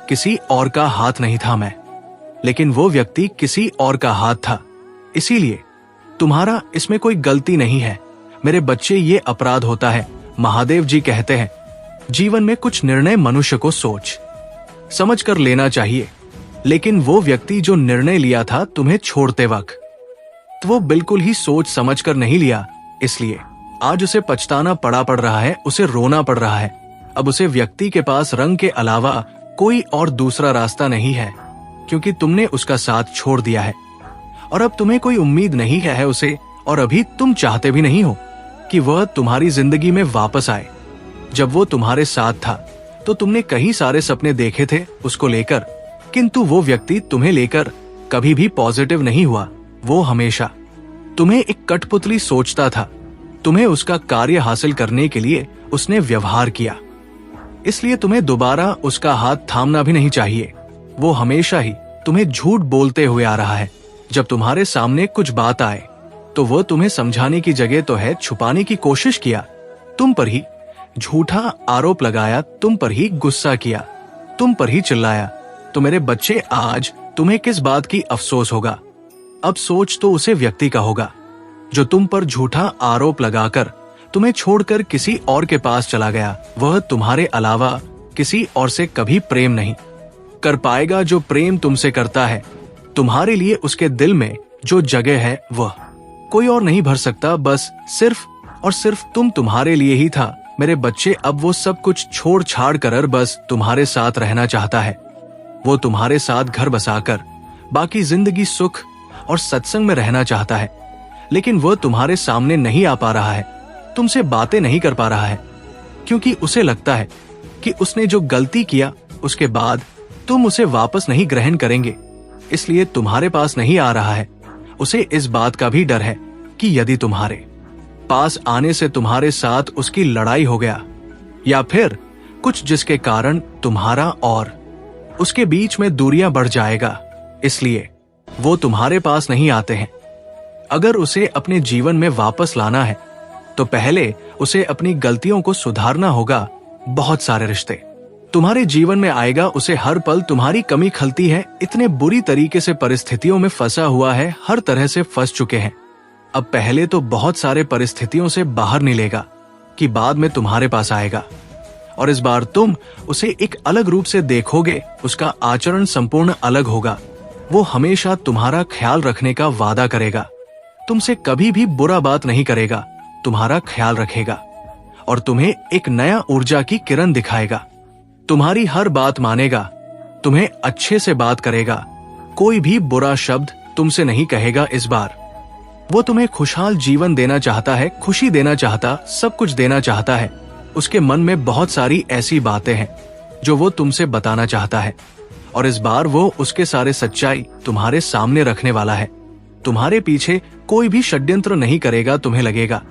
किसी और का हाथ नहीं थामा। लेकिन वो व्यक्ति किसी और का हाथ था, इसीलिए तुम्हारा इसमें कोई गलती नहीं है मेरे बच्चे। ये अपराध होता है। महादेव जी कहते हैं जीवन में कुछ निर्णय मनुष्य को सोच समझ कर लेना चाहिए, लेकिन वो व्यक्ति जो निर्णय लिया था तुम्हें छोड़ते वक्त, तो वो बिल्कुल ही सोच समझ कर नहीं लिया। इसलिए आज उसे पछताना पड़ रहा है, उसे रोना पड़ रहा है। अब उसे व्यक्ति के पास रंग के अलावा कोई और दूसरा रास्ता नहीं है, क्योंकि तुमने उसका साथ छोड़ दिया है और अब तुम्हें कोई उम्मीद नहीं है उसे। और अभी तुम चाहते भी नहीं हो कि वह तुम्हारी जिंदगी में वापस आए। जब वो तुम्हारे साथ था तो तुमने कई सारे सपने देखे थे उसको लेकर, किंतु वो व्यक्ति तुम्हें लेकर कभी भी पॉजिटिव नहीं हुआ। वो हमेशा तुम्हें एक कठपुतली सोचता था। तुम्हें उसका कार्य हासिल करने के लिए उसने व्यवहार किया, इसलिए तुम्हें दोबारा उसका हाथ थामना भी नहीं चाहिए। वो हमेशा ही तुम्हें झूठ बोलते हुए आ रहा है। जब तुम्हारे सामने कुछ बात आए तो वो तुम्हें समझाने की जगह तो है छुपाने की कोशिश किया, तुम पर ही झूठा आरोप लगाया, तुम पर ही गुस्सा किया, तुम पर ही चिल्लाया। तो मेरे बच्चे आज तुम्हें किस बात की अफसोस होगा? अब सोच तो उसे व्यक्ति का होगा जो तुम पर झूठा आरोप लगाकर तुम्हें छोड़कर किसी और के पास चला गया। वह तुम्हारे अलावा किसी और से कभी प्रेम नहीं कर पाएगा जो प्रेम तुमसे करता है। तुम्हारे लिए उसके दिल में जो जगह है वह कोई और नहीं भर सकता, बस सिर्फ और सिर्फ तुम तुम्हारे लिए ही था मेरे बच्चे। अब वो सब कुछ छोड़ छाड़ कर बस तुम्हारे साथ रहना चाहता है। वो तुम्हारे साथ घर बसाकर बाकी जिंदगी सुख और सत्संग में रहना चाहता है, लेकिन वह तुम्हारे सामने नहीं आ पा रहा है, तुमसे बातें नहीं कर पा रहा है, क्योंकि उसे लगता है कि उसने जो गलती किया उसके बाद तुम उसे वापस नहीं ग्रहण करेंगे, इसलिए तुम्हारे पास नहीं आ रहा है। उसे इस बात का भी डर है कि यदि तुम्हारे पास आने से तुम्हारे साथ उसकी लड़ाई हो गया, या फिर कुछ जिसके कारण तुम्हारा और उसके बीच में दूरियां बढ़ जाएगा, इसलिए वो तुम्हारे पास नहीं आते हैं। अगर उसे अपने जीवन में वापस लाना है तो पहले उसे अपनी गलतियों को सुधारना होगा। बहुत सारे रिश्ते तुम्हारे जीवन में आएगा, उसे हर पल तुम्हारी कमी खलती है, इतने बुरी तरीके से परिस्थितियों में फंसा हुआ है, हर तरह से फंस चुके हैं। अब पहले तो बहुत सारे परिस्थितियों से बाहर निकलेगा कि बाद में तुम्हारे पास आएगा, और इस बार तुम उसे एक अलग रूप से देखोगे। उसका आचरण संपूर्ण अलग होगा। वो हमेशा तुम्हारा ख्याल रखने का वादा करेगा, तुमसे कभी भी बुरा बात नहीं करेगा, तुम्हारा ख्याल रखेगा और तुम्हें एक नया ऊर्जा की किरण दिखाएगा। तुम्हारी हर बात मानेगा, तुम्हें अच्छे से बात करेगा, कोई भी बुरा शब्द तुमसे नहीं कहेगा। इस बार वो तुम्हें खुशहाल जीवन देना चाहता है, खुशी देना चाहता, सब कुछ देना चाहता है। उसके मन में बहुत सारी ऐसी बातें हैं जो वो तुमसे बताना चाहता है, और इस बार वो उसके सारे सच्चाई तुम्हारे सामने रखने वाला है। तुम्हारे पीछे कोई भी षड्यंत्र नहीं करेगा। तुम्हें लगेगा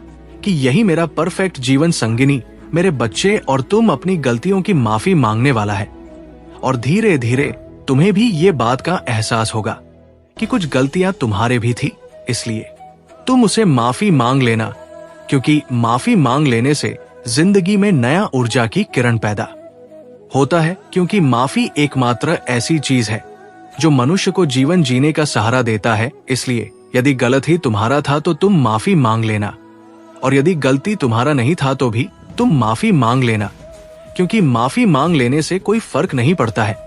कि यही मेरा परफेक्ट जीवन संगिनी, मेरे बच्चे और तुम अपनी गलतियों की माफी मांगने वाला है। और धीरे धीरे तुम्हें भी ये बात का एहसास होगा कि कुछ गलतियां तुम्हारे भी थी, इसलिए तुम उसे माफी मांग लेना, क्योंकि माफी मांग लेने से जिंदगी में नया ऊर्जा की किरण पैदा होता है। क्योंकि माफी एकमात्र ऐसी चीज है जो मनुष्य को जीवन जीने का सहारा देता है। इसलिए यदि गलत ही तुम्हारा था तो तुम माफी मांग लेना, और यदि गलती तुम्हारा नहीं था तो भी तुम माफी मांग लेना, क्योंकि माफी मांग लेने से कोई फर्क नहीं पड़ता है,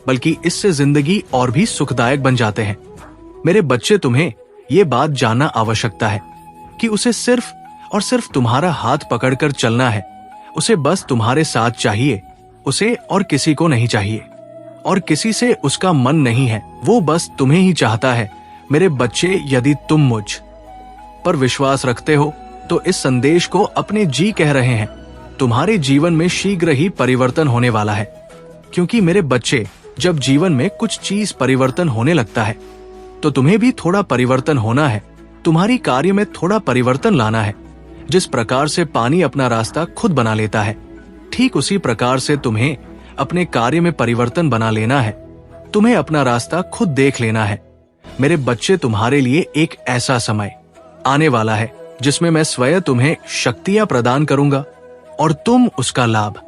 बल्कि इससे जिंदगी और भी सुखदायक बन जाते हैं। मेरे बच्चे, तुम्हें ये बात जानना आवश्यकता है कि उसे सिर्फ और सिर्फ तुम्हारा हाथ पकड़कर चलना है। उसे बस तुम्हारे साथ चाहिए, उसे और किसी को नहीं चाहिए, और किसी से उसका मन नहीं है। वो बस तुम्हें ही चाहता है। मेरे बच्चे, यदि तुम मुझ पर विश्वास रखते हो तो इस संदेश को अपने जी कह रहे हैं। तुम्हारे जीवन में शीघ्र ही परिवर्तन होने वाला है, क्योंकि मेरे बच्चे, जब जीवन में कुछ चीज परिवर्तन होने लगता है तो तुम्हें भी थोड़ा परिवर्तन होना है। तुम्हारी कार्य में थोड़ा परिवर्तन लाना है। जिस प्रकार से पानी अपना रास्ता खुद बना लेता है, ठीक उसी प्रकार से तुम्हें अपने कार्य में परिवर्तन बना लेना है। तुम्हें अपना रास्ता खुद देख लेना है। मेरे बच्चे, तुम्हारे लिए एक ऐसा समय आने वाला है जिसमें मैं स्वयं तुम्हें शक्तियां प्रदान करूंगा और तुम उसका लाभ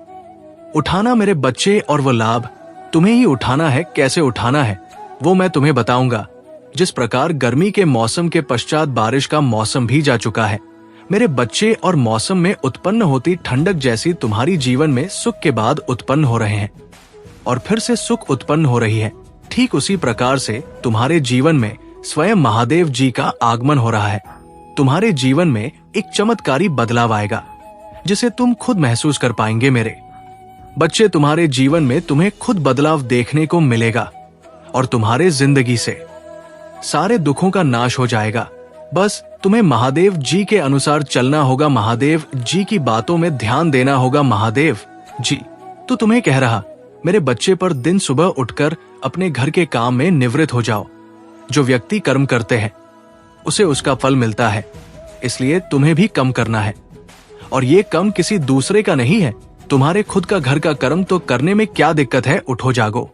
उठाना। मेरे बच्चे, और वो लाभ तुम्हें ही उठाना है। कैसे उठाना है वो मैं तुम्हें बताऊंगा। जिस प्रकार गर्मी के मौसम के पश्चात बारिश का मौसम भी जा चुका है, मेरे बच्चे, और मौसम में उत्पन्न होती ठंडक जैसी तुम्हारी जीवन में सुख के बाद उत्पन्न हो रहे हैं और फिर से सुख उत्पन्न हो रही है, ठीक उसी प्रकार से तुम्हारे जीवन में स्वयं महादेव जी का आगमन हो रहा है। तुम्हारे जीवन में एक चमत्कारी बदलाव आएगा जिसे तुम खुद महसूस कर पाएंगे। मेरे बच्चे, तुम्हारे जीवन में तुम्हें खुद बदलाव देखने को मिलेगा और तुम्हारे जिंदगी से सारे दुखों का नाश हो जाएगा। बस तुम्हें महादेव जी के अनुसार चलना होगा, महादेव जी की बातों में ध्यान देना होगा। महादेव जी तो तुम्हें कह रहा, मेरे बच्चे, पर दिन सुबह उठकर अपने घर के काम में निवृत्त हो जाओ। जो व्यक्ति कर्म करते हैं उसे उसका फल मिलता है, इसलिए तुम्हें भी कर्म करना है। और ये कर्म किसी दूसरे का नहीं है, तुम्हारे खुद का घर का कर्म। तो करने में क्या दिक्कत है? उठो, जागो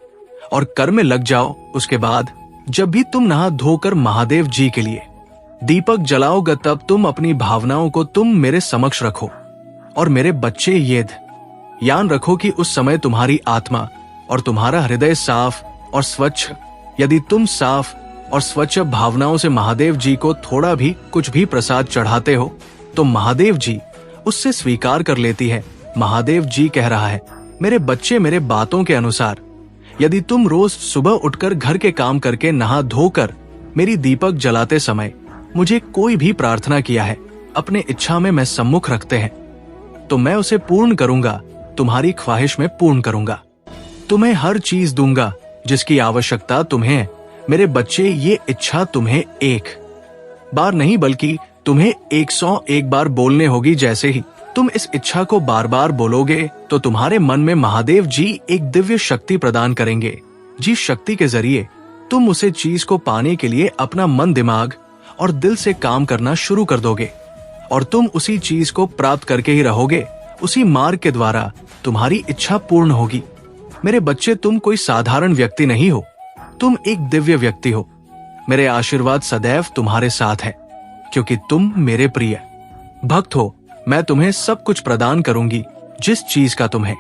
और कर्म में लग जाओ। उसके बाद जब भी तुम नहा धोकर महादेव जी के लिए दीपक जलाओगे, तब तुम अपनी भावनाओं को तुम मेरे समक्ष रखो। और मेरे बच्चे, ये याद रखो कि उस समय तुम्हारी आत्मा और तुम्हारा हृदय साफ और स्वच्छ। यदि तुम साफ और स्वच्छ भावनाओं से महादेव जी को थोड़ा भी कुछ भी प्रसाद चढ़ाते हो तो महादेव जी उससे स्वीकार कर लेती है। महादेव जी कह रहा है, मेरे बच्चे, मेरे बातों के अनुसार यदि तुम रोज सुबह उठकर घर के काम करके नहा धोकर मेरी दीपक जलाते समय मुझे कोई भी प्रार्थना किया है, अपने इच्छा में मैं सम्मुख रखते हैं, तो मैं उसे पूर्ण करूंगा। तुम्हारी ख्वाहिश में पूर्ण करूंगा। तुम्हें हर चीज दूंगा जिसकी आवश्यकता तुम्हें। मेरे बच्चे, ये इच्छा तुम्हें एक बार नहीं बल्कि तुम्हें 101 बार बोलने होगी। जैसे ही तुम इस इच्छा को बार बार बोलोगे तो तुम्हारे मन में महादेव जी एक दिव्य शक्ति प्रदान करेंगे, जिस शक्ति के जरिए तुम उसे चीज को पाने के लिए अपना मन, दिमाग और दिल से काम करना शुरू कर दोगे और तुम उसी चीज को प्राप्त करके ही रहोगे। उसी मार्ग के द्वारा तुम्हारी इच्छा पूर्ण होगी। मेरे बच्चे, तुम कोई साधारण व्यक्ति नहीं हो, तुम एक दिव्य व्यक्ति हो। मेरे आशीर्वाद सदैव तुम्हारे साथ है, क्योंकि तुम मेरे प्रिय भक्त हो। मैं तुम्हें सब कुछ प्रदान करूंगी जिस चीज का तुम्हें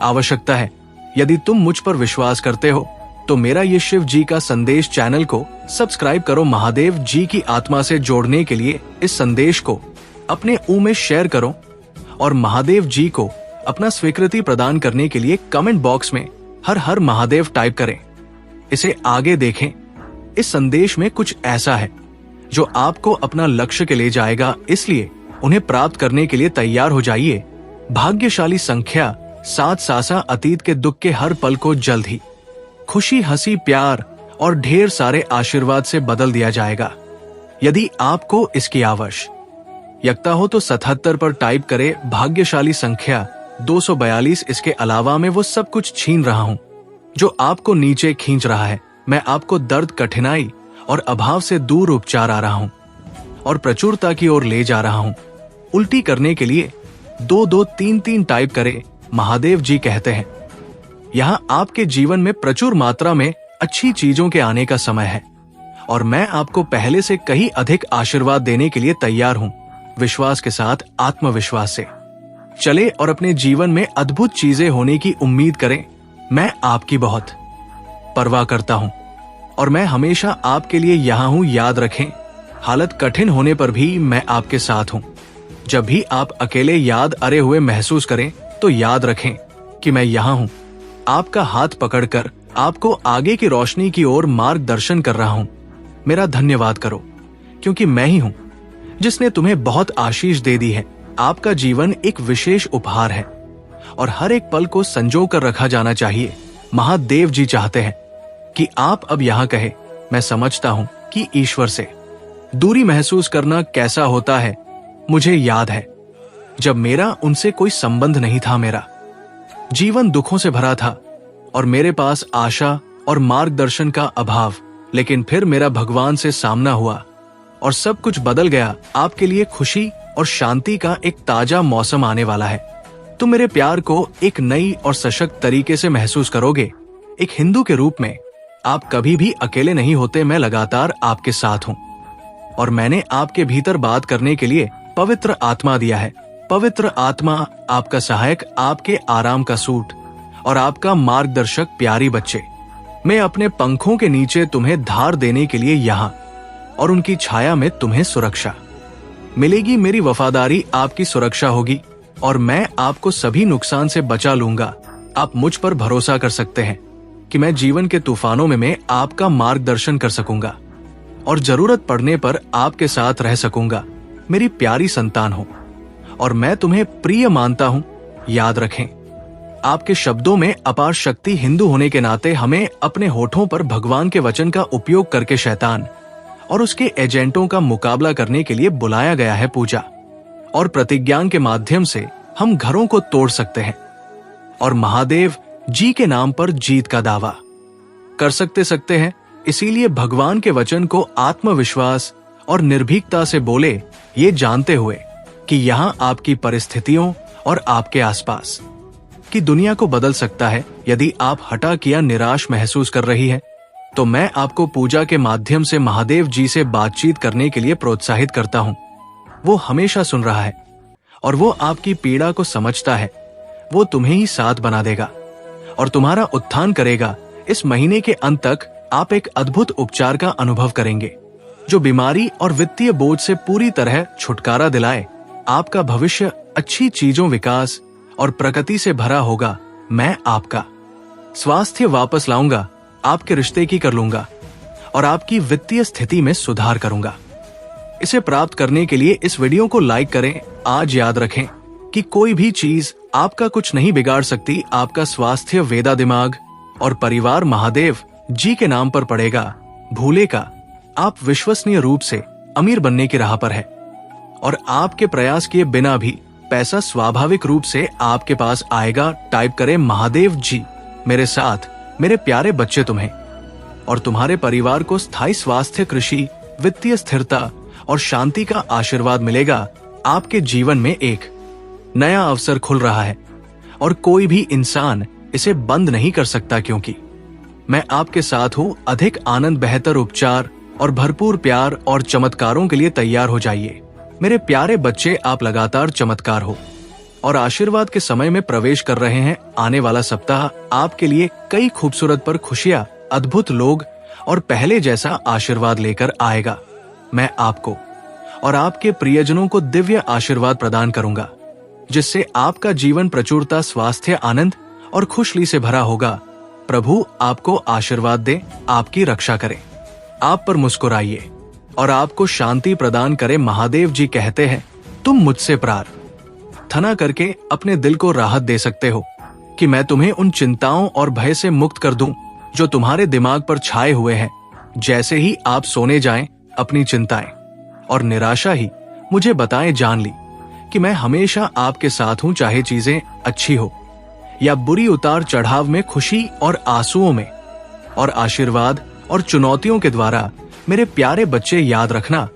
आवश्यकता है। यदि तुम मुझ पर विश्वास करते हो तो मेरा ये शिव जी का संदेश चैनल को सब्सक्राइब करो। महादेव जी की आत्मा से जोड़ने के लिए इस संदेश को अपने में शेयर करो और महादेव जी को अपना स्वीकृति प्रदान करने के लिए कमेंट बॉक्स में हर हर महादेव टाइप करें। इसे आगे देखें। इस संदेश में कुछ ऐसा है जो आपको अपना लक्ष्य के ले जाएगा, इसलिए उन्हें प्राप्त करने के लिए तैयार हो जाइए। भाग्यशाली संख्या 7 सासा अतीत के दुख के हर पल को जल्द ही खुशी, हंसी, प्यार और ढेर सारे आशीर्वाद से बदल दिया जाएगा। यदि आपको इसकी आवश्यकता हो तो 77 पर टाइप करें भाग्यशाली संख्या 242। इसके अलावा मैं वो सब कुछ छीन रहा हूँ जो आपको नीचे खींच रहा है। मैं आपको दर्द, कठिनाई और अभाव से दूर उपचार आ रहा हूँ और प्रचुरता की ओर ले जा रहा हूँ। उल्टी करने के लिए 2233 टाइप करें। महादेव जी कहते हैं, यहाँ आपके जीवन में प्रचुर मात्रा में अच्छी चीजों के आने का समय है और मैं आपको पहले से कहीं अधिक आशीर्वाद देने के लिए तैयार हूँ। विश्वास के साथ, आत्मविश्वास से चले और अपने जीवन में अद्भुत चीजें होने की उम्मीद करें। मैं आपकी बहुत परवाह करता हूँ और मैं हमेशा आपके लिए यहाँ हूँ। याद रखें, हालत कठिन होने पर भी मैं आपके साथ हूँ। जब भी आप अकेले याद अरे हुए महसूस करें तो याद रखें कि मैं यहाँ हूँ, आपका हाथ पकड़कर आपको आगे की रोशनी की ओर मार्गदर्शन कर रहा हूँ। मेरा धन्यवाद करो, क्योंकि मैं ही हूँ जिसने तुम्हें बहुत आशीष दे दी है। आपका जीवन एक विशेष उपहार है और हर एक पल को संजो कर रखा जाना चाहिए। महादेव जी चाहते हैं कि आप अब यहाँ कहे, मैं समझता हूँ कि ईश्वर से दूरी महसूस करना कैसा होता है। मुझे याद है जब मेरा उनसे कोई संबंध नहीं था, मेरा जीवन दुखों से भरा था और मेरे पास आशा और मार्गदर्शन का अभाव। लेकिन फिर मेरा भगवान से सामना हुआ और सब कुछ बदल गया। आपके लिए खुशी और शांति का एक ताजा मौसम आने वाला है। तुम मेरे प्यार को एक नई और सशक्त तरीके से महसूस करोगे। एक हिंदू के रूप में आप कभी भी अकेले नहीं होते। मैं लगातार आपके साथ हूँ और मैंने आपके भीतर बात करने के लिए पवित्र आत्मा दिया है। पवित्र आत्मा आपका सहायक, आपके आराम का सूट और आपका मार्गदर्शक। प्यारी बच्चे, मैं अपने पंखों के नीचे तुम्हें धार देने के लिए यहाँ और उनकी छाया में तुम्हें सुरक्षा मिलेगी। मेरी वफादारी आपकी सुरक्षा होगी और मैं आपको सभी नुकसान से बचा लूंगा। आप मुझ पर भरोसा कर सकते हैं कि मैं जीवन के तूफानों में मैं आपका मार्गदर्शन कर सकूंगा और जरूरत पड़ने पर आपके साथ रह सकूंगा। मेरी प्यारी संतान हो और मैं तुम्हें प्रिय मानता हूं। याद रखें, आपके शब्दों में अपार शक्ति। हिंदू होने के नाते हमें अपने होठों पर भगवान के वचन का उपयोग करके शैतान और उसके एजेंटों का मुकाबला करने के लिए बुलाया गया है। पूजा और प्रतिज्ञा के माध्यम से हम घरों को तोड़ सकते हैं और महादेव जी के नाम पर जीत का दावा कर सकते हैं। इसीलिए भगवान के वचन को आत्मविश्वास और निर्भीकता से बोले, ये जानते हुए कि यहाँ आपकी परिस्थितियों और आपके आसपास की दुनिया को बदल सकता है। यदि आप हटा किया निराश महसूस कर रही है तो मैं आपको पूजा के माध्यम से महादेव जी से बातचीत करने के लिए प्रोत्साहित करता हूँ। वो हमेशा सुन रहा है और वो आपकी पीड़ा को समझता है। वो तुम्हें ही साथ बना देगा और तुम्हारा उत्थान करेगा। इस महीने के अंत तक आप एक अद्भुत उपचार का अनुभव करेंगे जो बीमारी और वित्तीय बोझ से पूरी तरह छुटकारा दिलाए। आपका भविष्य अच्छी चीजों, विकास और प्रगति से भरा होगा। मैं आपका स्वास्थ्य वापस लाऊंगा, आपके रिश्ते की कर लूंगा और आपकी वित्तीय स्थिति में सुधार करूंगा। इसे प्राप्त करने के लिए इस वीडियो को लाइक करें। आज याद रखें कि कोई भी चीज आपका कुछ नहीं बिगाड़ सकती। आपका स्वास्थ्य, वेदा, दिमाग और परिवार महादेव जी के नाम पर पड़ेगा। भूलेगा, आप विश्वसनीय रूप से अमीर बनने की राह पर है और आपके प्रयास किए बिना भी पैसा स्वाभाविक रूप से आपके पास आएगा। टाइप करें महादेव जी मेरे साथ। मेरे प्यारे बच्चे, तुम्हें और तुम्हारे परिवार को स्थायी स्वास्थ्य, कृषि, वित्तीय स्थिरता और शांति का आशीर्वाद मिलेगा। आपके जीवन में एक नया अवसर खुल रहा है और कोई भी इंसान इसे बंद नहीं कर सकता, क्योंकि मैं आपके साथ हूं। अधिक आनंद, बेहतर उपचार और भरपूर प्यार और चमत्कारों के लिए तैयार हो जाइए। मेरे प्यारे बच्चे, आप लगातार चमत्कार हो और आशीर्वाद के समय में प्रवेश कर रहे हैं। आने वाला सप्ताह आपके लिए कई खूबसूरत पर खुशियां, अद्भुत लोग और पहले जैसा आशीर्वाद लेकर आएगा। मैं आपको और आपके प्रियजनों को दिव्य आशीर्वाद प्रदान करूंगा, जिससे आपका जीवन प्रचुरता, स्वास्थ्य, आनंद और खुशहाली से भरा होगा। प्रभु आपको आशीर्वाद दे, आपकी रक्षा करे, आप पर मुस्कुराइए और आपको शांति प्रदान करे। महादेव जी कहते हैं, तुम मुझसे प्रार्थना करके अपने दिल को राहत दे सकते हो कि मैं तुम्हें उन चिंताओं और भय से मुक्त कर दूं जो तुम्हारे दिमाग पर छाए हुए हैं। जैसे ही आप सोने जाएं, अपनी चिंताएं और निराशा ही मुझे बताएं। जान ली कि मैं हमेशा आपके साथ हूं, चाहे चीजें अच्छी हो या बुरी, उतार चढ़ाव में, खुशी और आंसुओं में। और आशीर्वाद और चुनौतियों के द्वारा मेरे प्यारे बच्चे, याद रखना,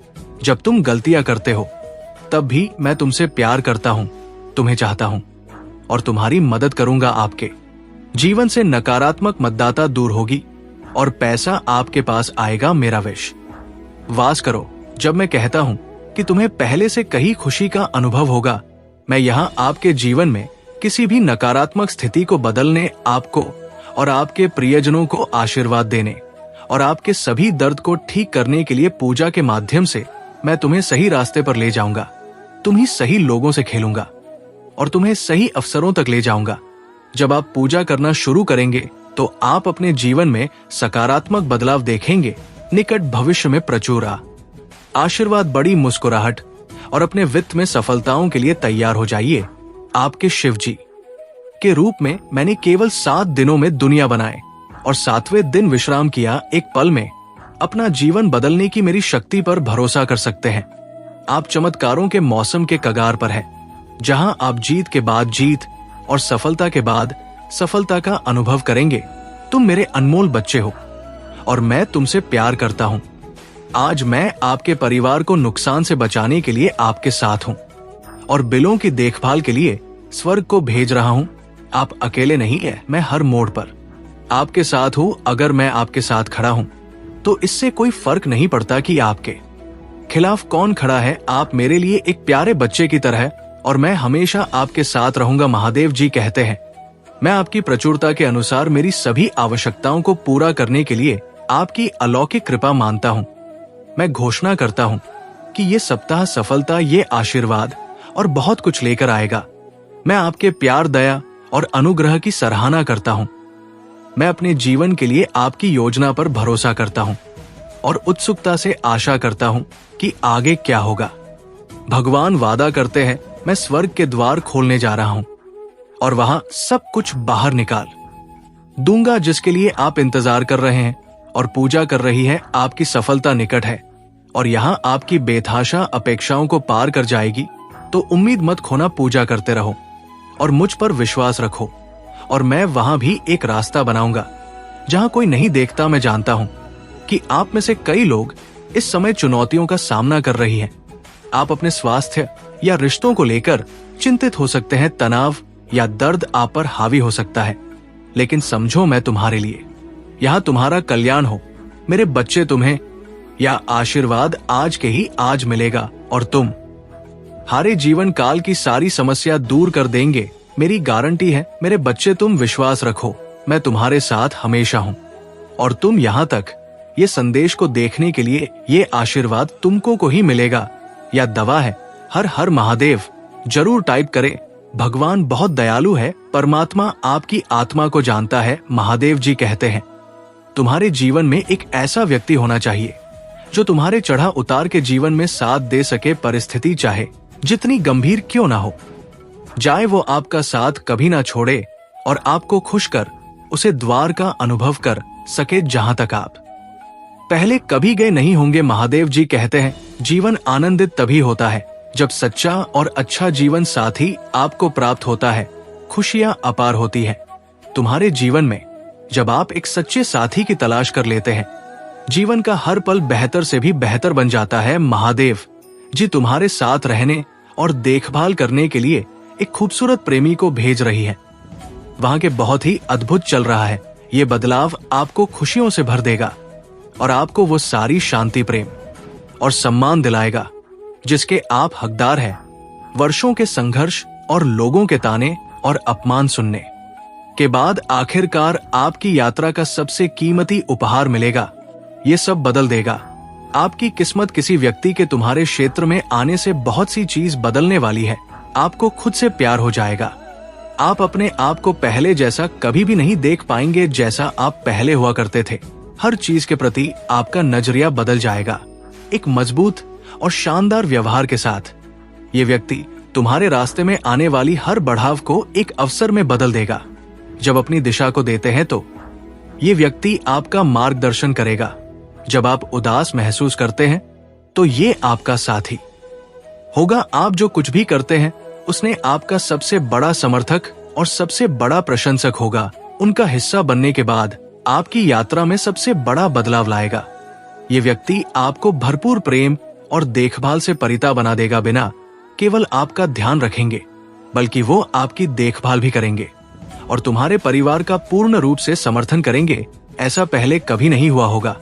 जब तुम गलतियां करते हो तब भी मैं तुमसे प्यार करता हूं, तुम्हें चाहता हूं और तुम्हारी मदद करूंगा। आपके जीवन से नकारात्मक मतदाता दूर होगी और पैसा आपके पास आएगा। मेरा विश्वास करो जब मैं कहता हूं कि तुम्हें पहले से कहीं खुशी का अनुभव होगा। मैं यहाँ आपके जीवन में किसी भी नकारात्मक स्थिति को बदलने, आपको और आपके प्रियजनों को आशीर्वाद देने और आपके सभी दर्द को ठीक करने के लिए पूजा के माध्यम से मैं तुम्हें सही रास्ते पर ले जाऊंगा। तुम ही सही लोगों से खेलूंगा और तुम्हें सही अवसरों तक ले जाऊंगा। जब आप पूजा करना शुरू करेंगे तो आप अपने जीवन में सकारात्मक बदलाव देखेंगे। निकट भविष्य में प्रचुर आशीर्वाद, बड़ी मुस्कुराहट और अपने वित्त में सफलताओं के लिए तैयार हो जाइए। आपके शिव जी के रूप में मैंने केवल 7 दिनों में दुनिया बनाए और 7वें दिन विश्राम किया। एक पल में अपना जीवन बदलने की मेरी शक्ति पर भरोसा कर सकते हैं। आप चमत्कारों के मौसम के कगार पर हैं, जहां आप जीत के बाद जीत और सफलता के बाद सफलता का अनुभव करेंगे। तुम मेरे अनमोल बच्चे हो और मैं तुमसे प्यार करता हूं। आज मैं आपके परिवार को नुकसान से बचाने के लिए आपके साथ हूं और बिलों की देखभाल के लिए स्वर्ग को भेज रहा हूं। आप अकेले नहीं हैं, मैं हर मोड़ पर आपके साथ हूं। अगर मैं आपके साथ खड़ा हूं तो इससे कोई फर्क नहीं पड़ता कि आपके खिलाफ कौन खड़ा है। आप मेरे लिए एक प्यारे बच्चे की तरह है और मैं हमेशा आपके साथ रहूंगा। महादेव जी कहते हैं, मैं आपकी प्रचुरता के अनुसार मेरी सभी आवश्यकताओं को पूरा करने के लिए आपकी अलौकिक कृपा मानता हूं। मैं घोषणा करता हूं कि ये सप्ताह सफलता, ये आशीर्वाद और बहुत कुछ लेकर आएगा। मैं आपके प्यार, दया और अनुग्रह की सराहना करता हूं। मैं अपने जीवन के लिए आपकी योजना पर भरोसा करता हूं और उत्सुकता से आशा करता हूं कि आगे क्या होगा। भगवान वादा करते हैं, मैं स्वर्ग के द्वार खोलने जा रहा हूं और वहां सब कुछ बाहर निकाल दूंगा जिसके लिए आप इंतजार कर रहे हैं और पूजा कर रही है। आपकी सफलता निकट है और यहाँ आपकी बेतहाशा अपेक्षाओं को पार कर जाएगी। तो उम्मीद मत खोना, पूजा करते रहो और मुझ पर विश्वास रखो और मैं वहां भी एक रास्ता बनाऊंगा जहां कोई नहीं देखता। मैं जानता हूं कि आप में से कई लोग इस समय चुनौतियों का सामना कर रही हैं। आप अपने स्वास्थ्य या रिश्तों को लेकर चिंतित हो सकते हैं। तनाव या दर्द आप पर हावी हो सकता है, लेकिन समझो, मैं तुम्हारे लिए यहाँ तुम्हारा कल्याण हो। मेरे बच्चे, तुम्हें यह आशीर्वाद आज के ही आज मिलेगा और तुम हारे जीवन काल की सारी समस्या दूर कर देंगे। मेरी गारंटी है मेरे बच्चे, तुम विश्वास रखो, मैं तुम्हारे साथ हमेशा हूं और तुम यहाँ तक ये संदेश को देखने के लिए ये आशीर्वाद तुमको को ही मिलेगा। यह दवा है। हर हर महादेव जरूर टाइप करें। भगवान बहुत दयालु है। परमात्मा आपकी आत्मा को जानता है। महादेव जी कहते हैं, तुम्हारे जीवन में एक ऐसा व्यक्ति होना चाहिए जो तुम्हारे चढ़ा उतार के जीवन में साथ दे सके। परिस्थिति चाहे जितनी गंभीर क्यों ना हो जाए, वो आपका साथ कभी ना छोड़े और आपको खुश कर उसे द्वार का अनुभव कर सके जहां तक आप पहले कभी गए नहीं होंगे। महादेव जी कहते हैं, जीवन आनंदित तभी होता है जब सच्चा और अच्छा जीवन साथी आपको प्राप्त होता है। खुशियां अपार होती है। तुम्हारे जीवन में जब आप एक सच्चे साथी की तलाश कर लेते हैं, जीवन का हर पल बेहतर से भी बेहतर बन जाता है। महादेव जी तुम्हारे साथ रहने और देखभाल करने के लिए एक खूबसूरत प्रेमी को भेज रही है। वहां के बहुत ही अद्भुत चल रहा है। ये बदलाव आपको खुशियों से भर देगा और आपको वो सारी शांति, प्रेम और सम्मान दिलाएगा जिसके आप हकदार हैं। वर्षों के संघर्ष और लोगों के ताने और अपमान सुनने के बाद आखिरकार आपकी यात्रा का सबसे कीमती उपहार मिलेगा। ये सब बदल देगा आपकी किस्मत। किसी व्यक्ति के तुम्हारे क्षेत्र में आने से बहुत सी चीज बदलने वाली है। आपको खुद से प्यार हो जाएगा। आप अपने आप को पहले जैसा कभी भी नहीं देख पाएंगे जैसा आप पहले हुआ करते थे। हर चीज के प्रति आपका नजरिया बदल जाएगा। एक मजबूत और शानदार व्यवहार के साथ ये व्यक्ति तुम्हारे रास्ते में आने वाली हर बढ़ाव को एक अवसर में बदल देगा। जब अपनी दिशा को देते हैं तो ये व्यक्ति आपका मार्गदर्शन करेगा। जब आप उदास महसूस करते हैं तो ये आपका साथी होगा। आप जो कुछ भी करते हैं उसने आपका सबसे बड़ा समर्थक और सबसे बड़ा प्रशंसक होगा। उनका हिस्सा बनने के बाद आपकी यात्रा में सबसे बड़ा बदलाव लाएगा। ये व्यक्ति आपको भरपूर प्रेम और देखभाल से परिता बना देगा। बिना केवल आपका ध्यान रखेंगे बल्कि वो आपकी देखभाल भी करेंगे और तुम्हारे परिवार का पूर्ण रूप से समर्थन करेंगे। ऐसा पहले कभी नहीं हुआ होगा।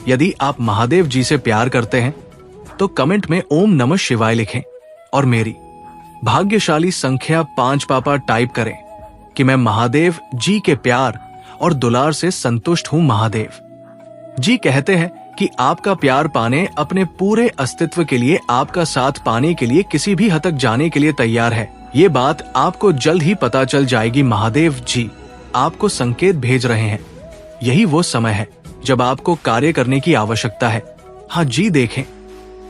यदि आप महादेव जी से प्यार करते हैं तो कमेंट में ओम नमः शिवाय लिखें और मेरी भाग्यशाली संख्या 5 पापा टाइप करें कि मैं महादेव जी के प्यार और दुलार से संतुष्ट हूं। महादेव जी कहते हैं कि आपका प्यार पाने, अपने पूरे अस्तित्व के लिए, आपका साथ पाने के लिए किसी भी हद तक जाने के लिए तैयार है। ये बात आपको जल्द ही पता चल जाएगी। महादेव जी आपको संकेत भेज रहे हैं। यही वो समय है जब आपको कार्य करने की आवश्यकता है। हाँ जी, देखें,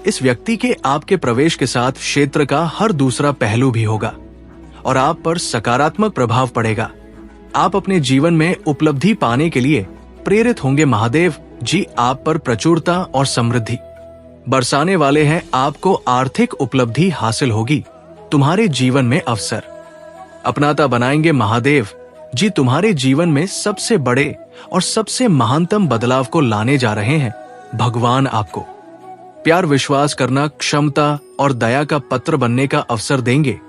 इस व्यक्ति के आपके प्रवेश के साथ क्षेत्र का हर दूसरा पहलू भी होगा और आप पर सकारात्मक प्रभाव पड़ेगा। आप अपने जीवन में उपलब्धि पाने के लिए प्रेरित होंगे। महादेव जी आप पर प्रचुरता और समृद्धि बरसाने वाले हैं। आपको आर्थिक उपलब्धि हासिल होगी। तुम्हारे जीवन में अवसर अपनाता बनाएंगे। महादेव जी तुम्हारे जीवन में सबसे बड़े और सबसे महानतम बदलाव को लाने जा रहे हैं। भगवान आपको प्यार, विश्वास करना, क्षमता और दया का पत्र बनने का अवसर देंगे।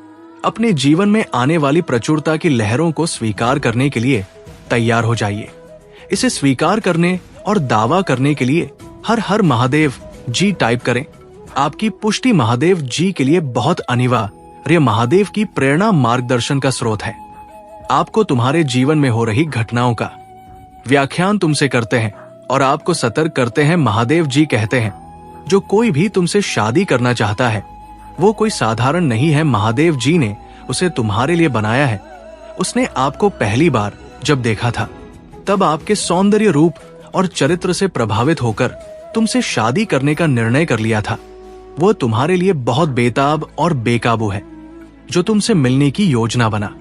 अपने जीवन में आने वाली प्रचुरता की लहरों को स्वीकार करने के लिए तैयार हो जाइए। इसे स्वीकार करने और दावा करने के लिए हर हर महादेव जी टाइप करें। आपकी पुष्टि महादेव जी के लिए बहुत अनिवार्य, महादेव की प्रेरणा मार्गदर्शन का स्रोत है। आपको तुम्हारे जीवन में हो रही घटनाओं का व्याख्यान तुमसे करते हैं और आपको सतर्क करते हैं। महादेव जी कहते हैं जो कोई भी तुमसे शादी करना चाहता है वो कोई साधारण नहीं है। महादेव जी ने उसे तुम्हारे लिए बनाया है। उसने आपको पहली बार जब देखा था तब आपके सौंदर्य, रूप और चरित्र से प्रभावित होकर तुमसे शादी करने का निर्णय कर लिया था। वो तुम्हारे लिए बहुत बेताब और बेकाबू है जो तुमसे मिलने की योजना बना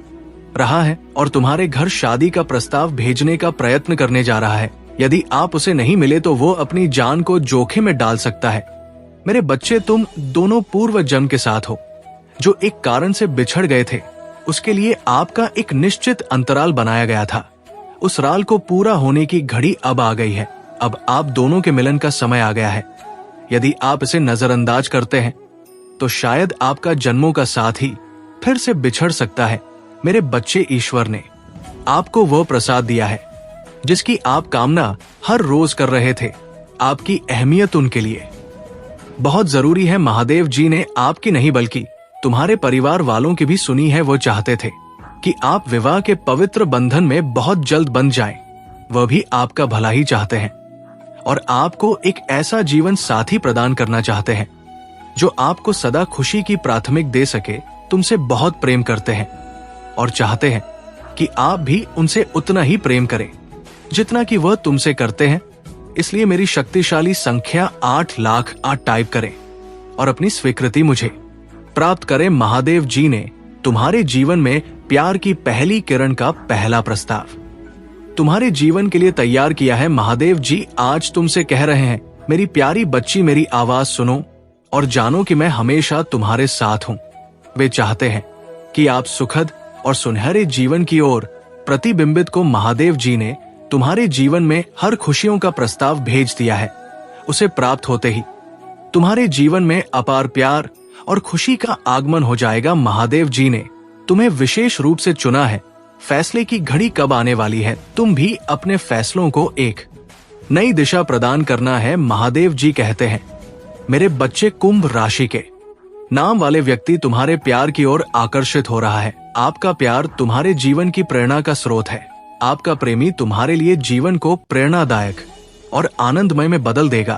रहा है और तुम्हारे घर शादी का प्रस्ताव भेजने का प्रयत्न करने जा रहा है। यदि आप उसे नहीं मिले तो वो अपनी जान को जोखिम में डाल सकता है। मेरे बच्चे, तुम दोनों पूर्व जन्म के साथ हो जो एक कारण से बिछड़ गए थे। उसके लिए आपका एक निश्चित अंतराल बनाया गया था। उस राल को पूरा होने की घड़ी अब आ गई है। अब आप दोनों के मिलन का समय आ गया है। यदि आप इसे नजरअंदाज करते हैं तो शायद आपका जन्मों का साथी फिर से बिछड़ सकता है। मेरे बच्चे, ईश्वर ने आपको वह प्रसाद दिया है जिसकी आप कामना हर रोज कर रहे थे। आपकी अहमियत उनके लिए बहुत जरूरी है। महादेव जी ने आपकी नहीं बल्कि तुम्हारे परिवार वालों की भी सुनी है। वो चाहते थे कि आप विवाह के पवित्र बंधन में बहुत जल्द बंध जाएं। वह भी आपका भला ही चाहते हैं और आपको एक ऐसा जीवन साथी प्रदान करना चाहते हैं जो आपको सदा खुशी की प्राथमिक दे सके। तुमसे बहुत प्रेम करते हैं और चाहते हैं कि आप भी उनसे उतना ही प्रेम करें जितना कि वह तुमसे करते हैं। इसलिए मेरी शक्तिशाली संख्या 8,00,008 टाइप करें और अपनी स्वीकृति मुझे प्राप्त करें। महादेव जी ने तुम्हारे जीवन में प्यार की पहली किरण का पहला प्रस्ताव तुम्हारे जीवन के लिए तैयार किया है। महादेव जी आज तुमसे कह रहे हैं, मेरी प्यारी बच्ची, मेरी आवाज सुनो और जानो कि मैं हमेशा तुम्हारे साथ हूं। वे चाहते हैं कि आप सुखद और सुनहरे जीवन की ओर प्रतिबिंबित को महादेव जी ने तुम्हारे जीवन में हर खुशियों का प्रस्ताव भेज दिया है। उसे प्राप्त होते ही तुम्हारे जीवन में अपार प्यार और खुशी का आगमन हो जाएगा। महादेव जी ने तुम्हें विशेष रूप से चुना है। फैसले की घड़ी कब आने वाली है, तुम भी अपने फैसलों को एक नई दिशा प्रदान करना है। महादेव जी कहते हैं, मेरे बच्चे कुंभ राशि के नाम वाले व्यक्ति तुम्हारे प्यार की ओर आकर्षित हो रहा है। आपका प्यार तुम्हारे जीवन की प्रेरणा का स्रोत है। आपका प्रेमी तुम्हारे लिए जीवन को प्रेरणादायक और आनंदमय में बदल देगा।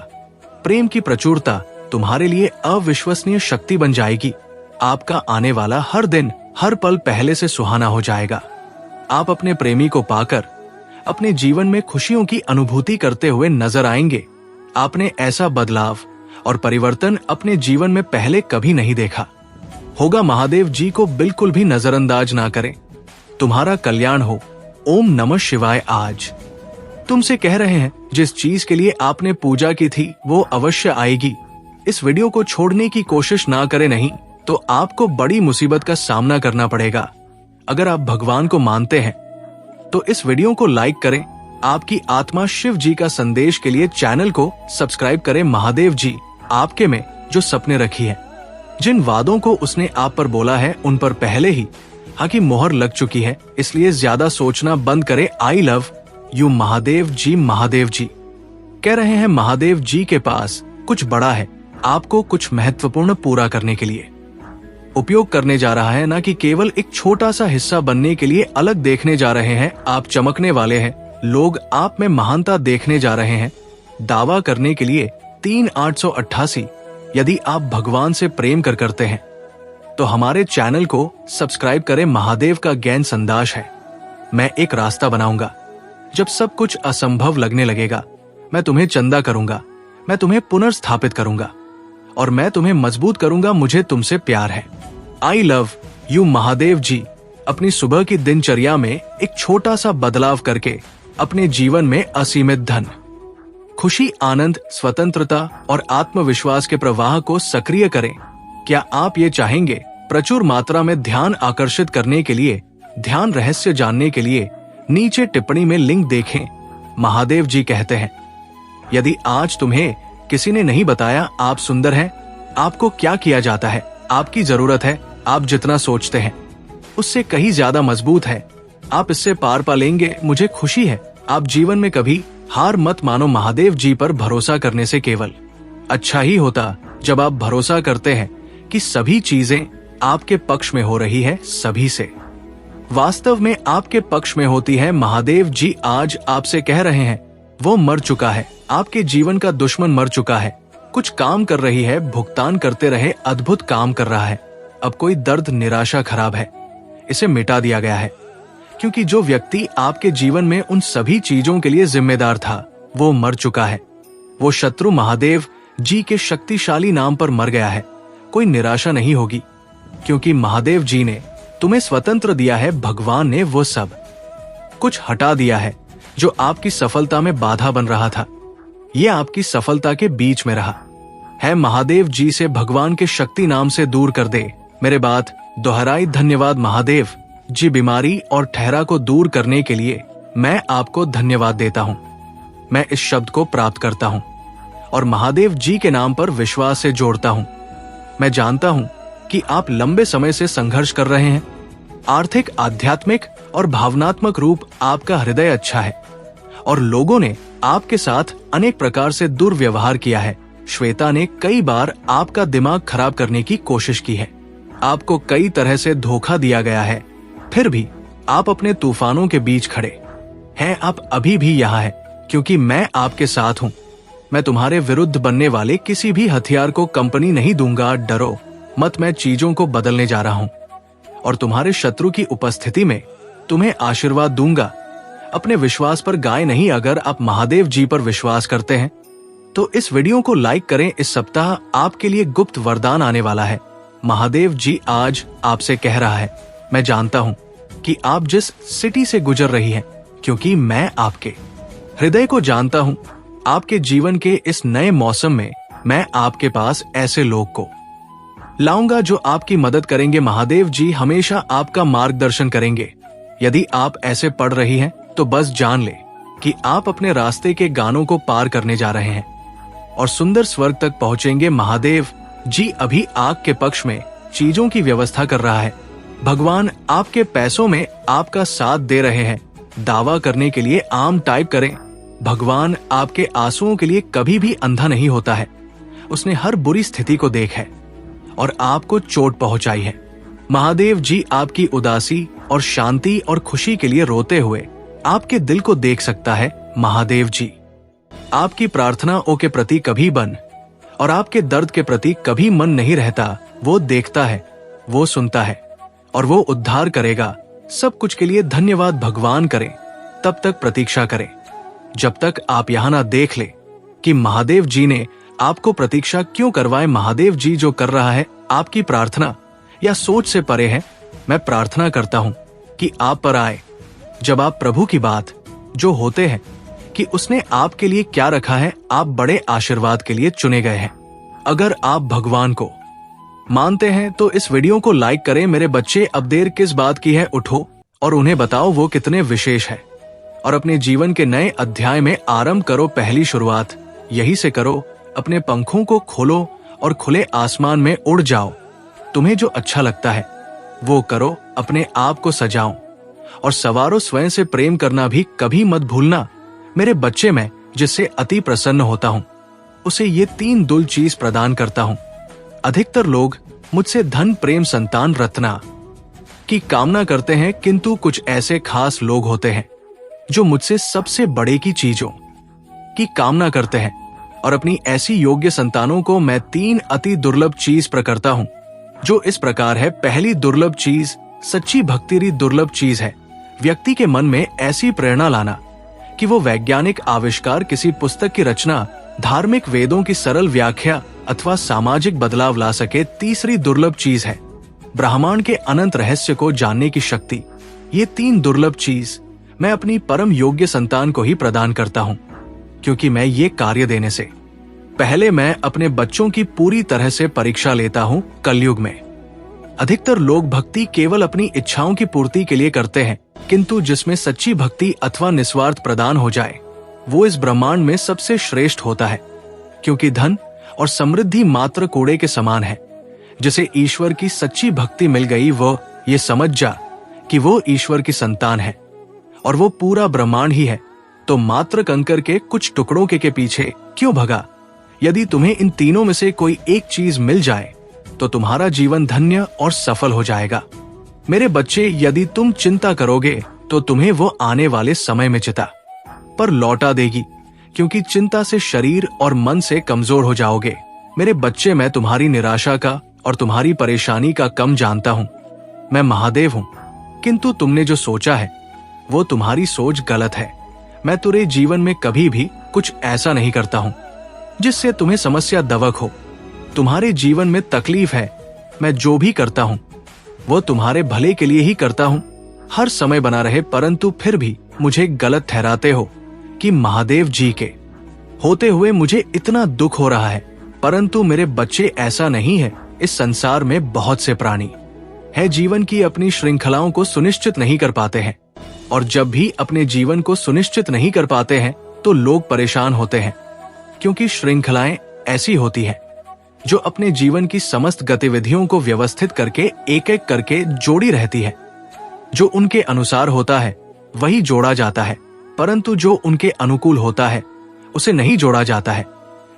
प्रेम की प्रचुरता तुम्हारे लिए अविश्वसनीय शक्ति बन जाएगी। आपका आने वाला हर दिन, हर पल पहले से सुहाना हो जाएगा। आप अपने प्रेमी को पाकर अपने जीवन में खुशियों की अनुभूति करते हुए नजर आएंगे। आपने ऐसा बदलाव और परिवर्तन अपने जीवन में पहले कभी नहीं देखा होगा। महादेव जी को बिल्कुल भी नजरअंदाज ना करें। तुम्हारा कल्याण हो। ओम नमः शिवाय। आज तुमसे कह रहे हैं, जिस चीज के लिए आपने पूजा की थी वो अवश्य आएगी। इस वीडियो को छोड़ने की कोशिश ना करें, नहीं तो आपको बड़ी मुसीबत का सामना करना पड़ेगा। अगर आप भगवान को मानते हैं तो इस वीडियो को लाइक करें। आपकी आत्मा शिव जी का संदेश के लिए चैनल को सब्सक्राइब करें। महादेव जी आपके में जो सपने रखी है, जिन वादों को उसने आप पर बोला है, उन पर पहले ही हाँ की मोहर लग चुकी है। इसलिए ज्यादा सोचना बंद करें। आई लव यू महादेव जी। महादेव जी कह रहे हैं, महादेव जी के पास कुछ बड़ा है, आपको कुछ महत्वपूर्ण पूरा करने के लिए उपयोग करने जा रहा है, ना कि केवल एक छोटा सा हिस्सा बनने के लिए अलग देखने जा रहे हैं। आप चमकने वाले हैं। लोग आप में महानता देखने जा रहे हैं। दावा करने के लिए 3888। यदि आप भगवान से प्रेम करते हैं तो हमारे चैनल को सब्सक्राइब करें। महादेव का ज्ञान संदेश है, मैं एक रास्ता बनाऊंगा। जब सब कुछ असंभव लगने लगेगा, मैं तुम्हें चंदा करूंगा, मैं तुम्हें पुनर्स्थापित करूंगा और मैं तुम्हें मजबूत करूंगा। मुझे तुमसे प्यार है। आई लव यू महादेव जी अपनी सुबह की दिनचर्या में एक छोटा सा बदलाव करके अपने जीवन में असीमित धन, खुशी, आनंद, स्वतंत्रता और आत्मविश्वास के प्रवाह को सक्रिय करें। क्या आप ये चाहेंगे? प्रचुर मात्रा में ध्यान आकर्षित करने के लिए, ध्यान रहस्य जानने के लिए नीचे टिप्पणी में लिंक देखें। महादेव जी कहते हैं, यदि आज तुम्हें किसी ने नहीं बताया आप सुंदर हैं, आपको क्या किया जाता है, आपकी जरूरत है, आप जितना सोचते हैं उससे कहीं ज्यादा मजबूत है। आप इससे पार पा लेंगे। मुझे खुशी है। आप जीवन में कभी हार मत मानो। महादेव जी पर भरोसा करने से केवल अच्छा ही होता। जब आप भरोसा करते हैं कि सभी चीजें आपके पक्ष में हो रही है, सभी से वास्तव में आपके पक्ष में होती है। महादेव जी आज आपसे कह रहे हैं, वो मर चुका है। आपके जीवन का दुश्मन मर चुका है। कुछ काम कर रही है, भुगतान करते रहे, अद्भुत काम कर रहा है। अब कोई दर्द, निराशा खराब है, इसे मिटा दिया गया है। क्योंकि जो व्यक्ति आपके जीवन में उन सभी चीजों के लिए जिम्मेदार था, वो मर चुका है। वो शत्रु महादेव जी के शक्तिशाली नाम पर मर गया है। कोई निराशा नहीं होगी, क्योंकि महादेव जी ने तुम्हें स्वतंत्र दिया है। भगवान ने वो सब कुछ हटा दिया है जो आपकी सफलता में बाधा बन रहा था। ये आपकी सफलता के बीच में रहा है। महादेव जी से भगवान के शक्ति नाम से दूर कर दे। मेरे बात दोहराई। धन्यवाद महादेव जी। बीमारी और ठहरा को दूर करने के लिए मैं आपको धन्यवाद देता हूँ। मैं इस शब्द को प्राप्त करता हूँ और महादेव जी के नाम पर विश्वास से जोड़ता हूँ। मैं जानता हूँ कि आप लंबे समय से संघर्ष कर रहे हैं। आर्थिक, आध्यात्मिक और भावनात्मक रूप आपका हृदय अच्छा है और लोगों ने आपके साथ अनेक प्रकार से दुर्व्यवहार किया है। श्वेता ने कई बार आपका दिमाग खराब करने की कोशिश की है। आपको कई तरह से धोखा दिया गया है, फिर भी आप अपने तूफानों के बीच खड़े हैं। आप अभी भी यहाँ हैं क्योंकि मैं आपके साथ हूँ। मैं तुम्हारे विरुद्ध बनने वाले किसी भी हथियार को कंपनी नहीं दूंगा। डरो मत, मैं चीजों को बदलने जा रहा हूँ और तुम्हारे शत्रु की उपस्थिति में तुम्हें आशीर्वाद दूंगा। अपने विश्वास पर गाय नहीं। अगर आप महादेव जी पर विश्वास करते हैं तो इस वीडियो को लाइक करें। इस सप्ताह आपके लिए गुप्त वरदान आने वाला है। महादेव जी आज आपसे कह रहा है, मैं जानता हूँ कि आप जिस सिटी से गुजर रही हैं, क्योंकि मैं आपके हृदय को जानता हूँ। आपके जीवन के इस नए मौसम में मैं आपके पास ऐसे लोग को लाऊंगा जो आपकी मदद करेंगे। महादेव जी हमेशा आपका मार्गदर्शन करेंगे। यदि आप ऐसे पढ़ रही हैं तो बस जान ले, कि आप अपने रास्ते के गानों को पार करने जा रहे हैं और सुंदर स्वर्ग तक पहुंचेंगे। महादेव जी अभी आग के पक्ष में चीजों की व्यवस्था कर रहा है। भगवान आपके पैसों में आपका साथ दे रहे हैं। दावा करने के लिए आम टाइप करें। भगवान आपके आंसुओं के लिए कभी भी अंधा नहीं होता है। उसने हर बुरी स्थिति को देखा है और आपको चोट पहुंचाई है। महादेव जी आपकी उदासी और शांति और खुशी के लिए रोते हुए आपके दिल को देख सकता है। महादेव जी आपकी प्रार्थनाओं के प्रति कभी बन और आपके दर्द के प्रति कभी मन नहीं रहता। वो देखता है, वो सुनता है और वो उद्धार करेगा। सब कुछ के लिए धन्यवाद भगवान करें। तब तक प्रतीक्षा करें जब तक आप यहाँ ना देख ले कि महादेव जी ने आपको प्रतीक्षा क्यों करवाए। महादेव जी जो कर रहा है आपकी प्रार्थना या सोच से परे है। मैं प्रार्थना करता हूँ कि आप पर आए जब आप प्रभु की बात जो होते हैं कि उसने आपके लिए क्या रखा है। आप बड़े आशीर्वाद के लिए चुने गए हैं। अगर आप भगवान को मानते हैं तो इस वीडियो को लाइक करें। मेरे बच्चे अब देर किस बात की है, उठो और उन्हें बताओ वो कितने विशेष है और अपने जीवन के नए अध्याय में आरंभ करो। पहली शुरुआत यही से करो। अपने पंखों को खोलो और खुले आसमान में उड़ जाओ। तुम्हें जो अच्छा लगता है वो करो। अपने आप को सजाओ और सवारों। स्वयं से प्रेम करना भी कभी मत भूलना। मेरे बच्चे, मैं जिससे अति प्रसन्न होता हूँ उसे ये 3 दुल चीज प्रदान करता हूँ। अधिकतर लोग मुझसे धन, प्रेम, संतान, रत्ना की कामना करते हैं, किंतु कुछ ऐसे खास लोग होते हैं जो मुझसे सबसे बड़े की चीजों की कामना करते हैं और अपनी ऐसी योग्य संतानों को मैं 3 अति दुर्लभ चीज प्रकरता हूँ जो इस प्रकार है। पहली दुर्लभ चीज सच्ची भक्ति दुर्लभ चीज है। व्यक्ति के मन में ऐसी प्रेरणा लाना कि वो वैज्ञानिक आविष्कार, किसी पुस्तक की रचना, धार्मिक वेदों की सरल व्याख्या अथवा सामाजिक बदलाव ला सके। तीसरी दुर्लभ चीज है ब्रह्मांड के अनंत रहस्य को जानने की शक्ति। ये 3 दुर्लभ चीज मैं अपनी परम योग्य संतान को ही प्रदान करता हूँ, क्योंकि मैं ये कार्य देने से पहले मैं अपने बच्चों की पूरी तरह से परीक्षा लेता हूँ। कलयुग में अधिकतर लोग भक्ति केवल अपनी इच्छाओं की पूर्ति के लिए करते हैं, किंतु जिसमें सच्ची भक्ति अथवा निस्वार्थ प्रदान हो जाए वो इस ब्रह्मांड में सबसे श्रेष्ठ होता है। क्योंकि धन और समृद्धि मात्र कूड़े के समान है। जिसे ईश्वर की सच्ची भक्ति मिल गई वो ये समझ जा कि वो ईश्वर की संतान है और वो पूरा ब्रह्मांड ही है। तो मात्र कंकर के कुछ टुकड़ों के पीछे क्यों भगा। यदि तुम्हें इन तीनों में से कोई एक चीज मिल जाए तो तुम्हारा जीवन धन्य और सफल हो जाएगा। मेरे बच्चे, यदि तुम चिंता करोगे तो तुम्हें वो आने वाले समय में चिता पर लौटा देगी, क्योंकि चिंता से शरीर और मन से कमजोर हो जाओगे। मेरे बच्चे, मैं तुम्हारी निराशा का और तुम्हारी परेशानी का कम जानता हूँ। मैं महादेव हूँ, किंतु तुमने जो सोचा है वो तुम्हारी सोच गलत है। मैं तुम्हारे जीवन में कभी भी कुछ ऐसा नहीं करता हूँ जिससे तुम्हें समस्या दवक हो। तुम्हारे जीवन में तकलीफ है। मैं जो भी करता हूँ वो तुम्हारे भले के लिए ही करता हूँ। हर समय बना रहे, परंतु फिर भी मुझे गलत ठहराते हो कि महादेव जी के होते हुए मुझे इतना दुख हो रहा है। परंतु मेरे बच्चे, ऐसा नहीं है। इस संसार में बहुत से प्राणी है जीवन की अपनी श्रृंखलाओं को सुनिश्चित नहीं कर पाते हैं, और जब भी अपने जीवन को सुनिश्चित नहीं कर पाते हैं तो लोग परेशान होते हैं, क्योंकि श्रृंखलाएं ऐसी होती हैं जो अपने जीवन की समस्त गतिविधियों को व्यवस्थित करके एक एक करके जोड़ी रहती है। जो उनके अनुसार होता है वही जोड़ा जाता है, परंतु जो उनके अनुकूल होता है उसे नहीं जोड़ा जाता है।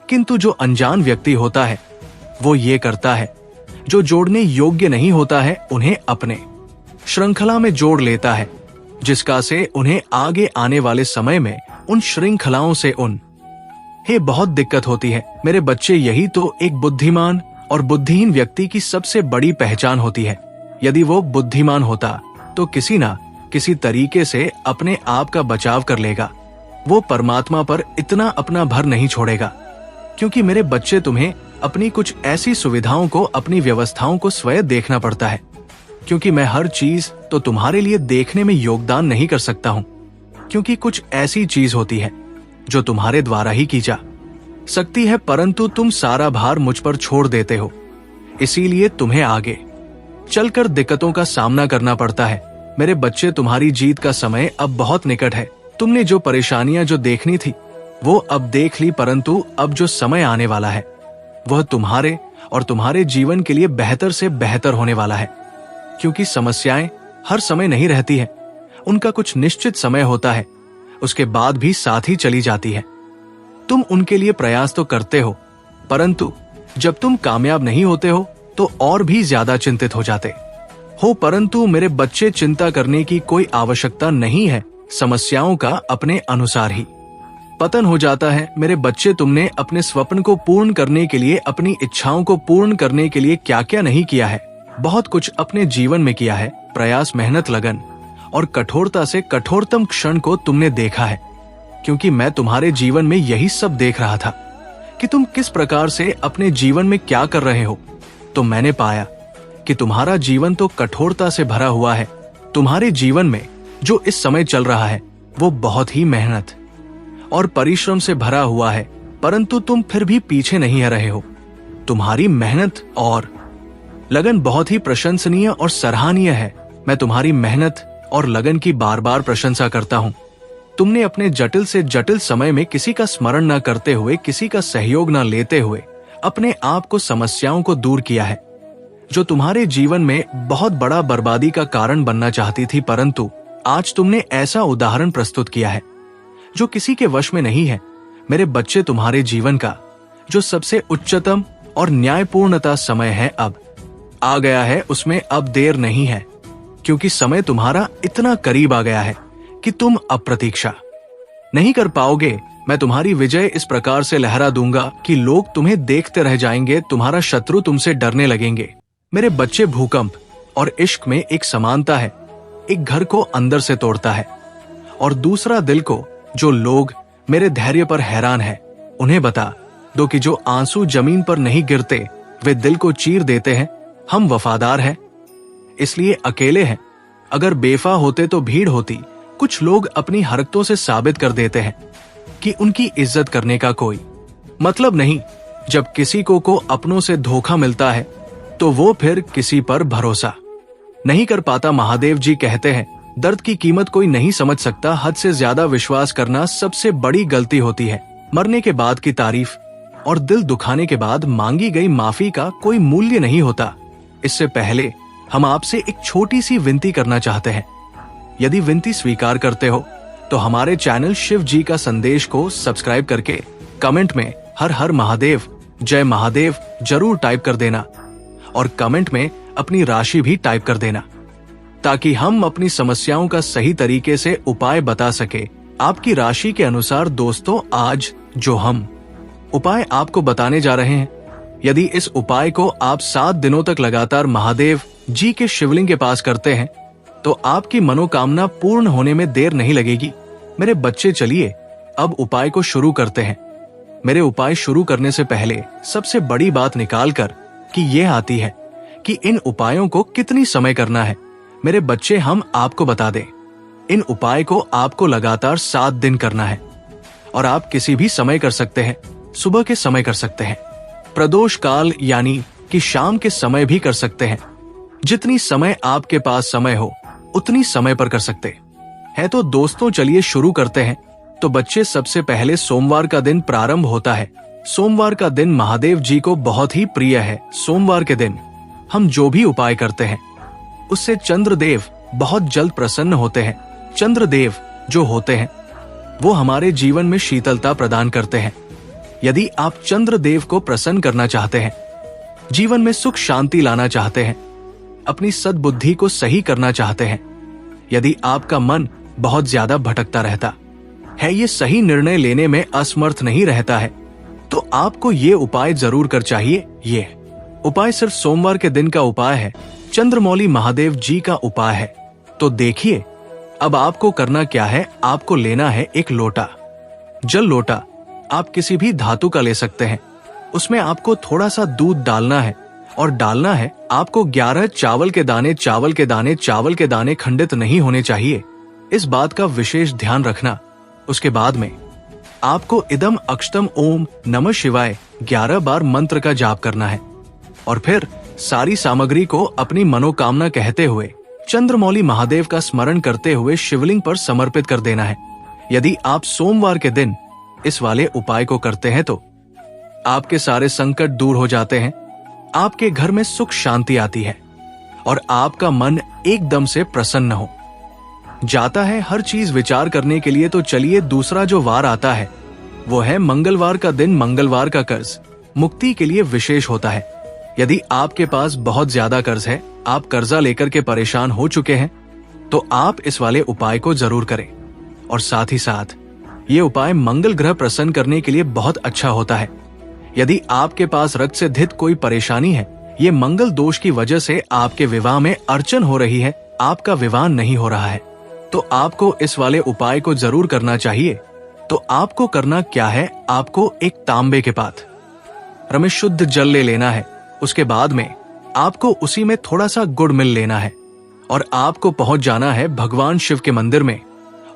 किंतु जो अनजान व्यक्ति होता है वो ये करता है, जो जोड़ने योग्य नहीं होता है उन्हें अपने श्रृंखला में जोड़ लेता है, जिसका से उन्हें आगे आने वाले समय में उन श्रृंखलाओं से बहुत दिक्कत होती है। मेरे बच्चे, यही तो एक बुद्धिमान और बुद्धिहीन व्यक्ति की सबसे बड़ी पहचान होती है। यदि वो बुद्धिमान होता तो किसी ना किसी तरीके से अपने आप का बचाव कर लेगा। वो परमात्मा पर इतना अपना भर नहीं छोड़ेगा, क्योंकि मेरे बच्चे, तुम्हें अपनी कुछ ऐसी सुविधाओं को, अपनी व्यवस्थाओं को स्वयं देखना पड़ता है, क्योंकि मैं हर चीज तो तुम्हारे लिए देखने में योगदान नहीं कर सकता हूँ, क्योंकि कुछ ऐसी चीज होती है जो तुम्हारे द्वारा ही की जा सकती है, परंतु तुम सारा भार मुझ पर छोड़ देते हो। इसीलिए तुम्हें आगे चलकर दिक्कतों का सामना करना पड़ता है। मेरे बच्चे, तुम्हारी जीत का समय अब बहुत निकट है। तुमने जो परेशानियां जो देखनी थी वो अब देख ली, परंतु अब जो समय आने वाला है वह तुम्हारे और तुम्हारे जीवन के लिए बेहतर से बेहतर होने वाला है। क्योंकि समस्याएं हर समय नहीं रहती है, उनका कुछ निश्चित समय होता है, उसके बाद भी साथ ही चली जाती है। तुम उनके लिए प्रयास तो करते हो, परंतु जब तुम कामयाब नहीं होते हो तो और भी ज्यादा चिंतित हो जाते हो। परंतु मेरे बच्चे, चिंता करने की कोई आवश्यकता नहीं है, समस्याओं का अपने अनुसार ही पतन हो जाता है। मेरे बच्चे, तुमने अपने स्वप्न को पूर्ण करने के लिए, अपनी इच्छाओं को पूर्ण करने के लिए क्या क्या नहीं किया है। बहुत कुछ अपने जीवन में किया है। प्रयास, मेहनत, लगन और कठोरता से कठोरतम क्षण को तुमने देखा है। क्योंकि मैं तुम्हारे जीवन में यही सब देख रहा था कि तुम किस प्रकार से अपने जीवन में क्या कर रहे हो। तो मैंने पाया कि तुम्हारा जीवन तो कठोरता से भरा हुआ है। तुम्हारे जीवन में जो इस समय चल रहा है वो बहुत ही मेहनत और परिश्रम से भरा हुआ है, परंतु तुम फिर भी पीछे नहीं रहे हो। तुम्हारी मेहनत और लगन बहुत ही प्रशंसनीय और सराहनीय है। मैं तुम्हारी मेहनत और लगन की बार बार प्रशंसा करता हूं। तुमने अपने जटिल से जटिल समय में किसी का स्मरण न करते हुए, किसी का सहयोग न लेते हुए अपने आप को समस्याओं को दूर किया है, जो तुम्हारे जीवन में बहुत बड़ा बर्बादी का कारण बनना चाहती थी। परंतु आज तुमने ऐसा उदाहरण प्रस्तुत किया है जो किसी के वश में नहीं है। मेरे बच्चे, तुम्हारे जीवन का जो सबसे उच्चतम और न्यायपूर्णता समय है अब आ गया है, उसमें अब देर नहीं है। क्योंकि समय तुम्हारा इतना करीब आ गया है कि तुम अब प्रतीक्षा नहीं कर पाओगे। मैं तुम्हारी विजय इस प्रकार से लहरा दूंगा कि लोग तुम्हें देखते रह जाएंगे, तुम्हारा शत्रु तुमसे डरने लगेंगे। मेरे बच्चे, भूकंप और इश्क में एक समानता है। एक घर को अंदर से तोड़ता है और दूसरा दिल को। जो लोग मेरे धैर्य पर हैरान है, उन्हें बता दो कि जो आंसू जमीन पर नहीं गिरते वे दिल को चीर देते हैं। हम वफादार हैं, इसलिए अकेले हैं। अगर बेफा होते तो भीड़ होती। कुछ लोग अपनी हरकतों से साबित कर देते हैं कि उनकी इज्जत करने का कोई मतलब नहीं। जब किसी को अपनों से धोखा मिलता है तो वो फिर किसी पर भरोसा नहीं कर पाता। महादेव जी कहते हैं, दर्द की कीमत कोई नहीं समझ सकता। हद से ज्यादा विश्वास करना सबसे बड़ी गलती होती है। मरने के बाद की तारीफ और दिल दुखाने के बाद मांगी गई माफी का कोई मूल्य नहीं होता। इससे पहले हम आपसे एक छोटी सी विनती करना चाहते हैं। यदि विनती स्वीकार करते हो तो हमारे चैनल शिव जी का संदेश को सब्सक्राइब करके कमेंट में हर हर महादेव, जय महादेव जरूर टाइप कर देना और कमेंट में अपनी राशि भी टाइप कर देना, ताकि हम अपनी समस्याओं का सही तरीके से उपाय बता सके आपकी राशि के अनुसार। दोस्तों, आज जो हम उपाय आपको बताने जा रहे हैं, यदि इस उपाय को आप 7 दिनों तक लगातार महादेव जी के शिवलिंग के पास करते हैं तो आपकी मनोकामना पूर्ण होने में देर नहीं लगेगी। मेरे बच्चे, चलिए अब उपाय को शुरू करते हैं। मेरे उपाय शुरू करने से पहले सबसे बड़ी बात निकाल कर कि यह आती है कि इन उपायों को कितनी समय करना है। मेरे बच्चे, हम आपको बता दें, इन उपाय को आपको लगातार 7 दिन करना है और आप किसी भी समय कर सकते हैं। सुबह के समय कर सकते हैं, प्रदोष काल यानी कि शाम के समय भी कर सकते हैं। जितनी समय आपके पास समय हो उतनी समय पर कर सकते हैं। तो दोस्तों, चलिए शुरू करते हैं। तो बच्चे, सबसे पहले सोमवार का दिन प्रारंभ होता है। सोमवार का दिन महादेव जी को बहुत ही प्रिय है। सोमवार के दिन हम जो भी उपाय करते हैं उससे चंद्रदेव बहुत जल्द प्रसन्न होते हैं। चंद्रदेव जो होते हैं वो हमारे जीवन में शीतलता प्रदान करते हैं। यदि आप चंद्रदेव को प्रसन्न करना चाहते हैं, जीवन में सुख शांति लाना चाहते हैं, अपनी सद्बुद्धि को सही करना चाहते हैं, यदि आपका मन बहुत ज्यादा भटकता रहता है, ये सही निर्णय लेने में असमर्थ नहीं रहता है, तो आपको ये उपाय जरूर कर चाहिए। ये उपाय सिर्फ सोमवार के दिन का उपाय है, चंद्रमौली महादेव जी का उपाय है। तो देखिए अब आपको करना क्या है। आपको लेना है एक लोटा जल। लोटा आप किसी भी धातु का ले सकते हैं। उसमें आपको थोड़ा सा दूध डालना है और डालना है आपको 11 चावल के दाने। चावल के दाने, चावल के दाने खंडित नहीं होने चाहिए, इस बात का विशेष ध्यान रखना। उसके बाद में आपको इदम अक्षतम ओम नमः शिवाय 11 बार मंत्र का जाप करना है और फिर सारी सामग्री को अपनी मनोकामना कहते हुए चंद्रमौली महादेव का स्मरण करते हुए शिवलिंग पर समर्पित कर देना है। यदि आप सोमवार के दिन इस वाले उपाय को करते हैं तो आपके सारे संकट दूर हो जाते हैं, आपके घर में सुख शांति आती है और आपका मन एकदम से प्रसन्न हो जाता है। हर चीज विचार करने के लिए तो चलिए दूसरा जो वार आता है वो है मंगलवार का दिन। मंगलवार का कर्ज मुक्ति के लिए विशेष होता है। यदि आपके पास बहुत ज्यादा कर्ज है, आप कर्जा लेकर के परेशान हो चुके हैं, तो आप इस वाले उपाय को जरूर करें। और साथ ही साथ ये उपाय मंगल ग्रह प्रसन्न करने के लिए बहुत अच्छा होता है। यदि आपके पास रक्त से धित कोई परेशानी है, ये मंगल दोष की वजह से आपके विवाह में अड़चन हो रही है, आपका विवाह नहीं हो रहा है, तो आपको इस वाले उपाय को जरूर करना चाहिए। तो आपको करना क्या है, आपको एक तांबे के पात्र में शुद्ध जल ले लेना है। उसके बाद में आपको उसी में थोड़ा सा गुड़ मिल लेना है और आपको पहुंच जाना है भगवान शिव के मंदिर में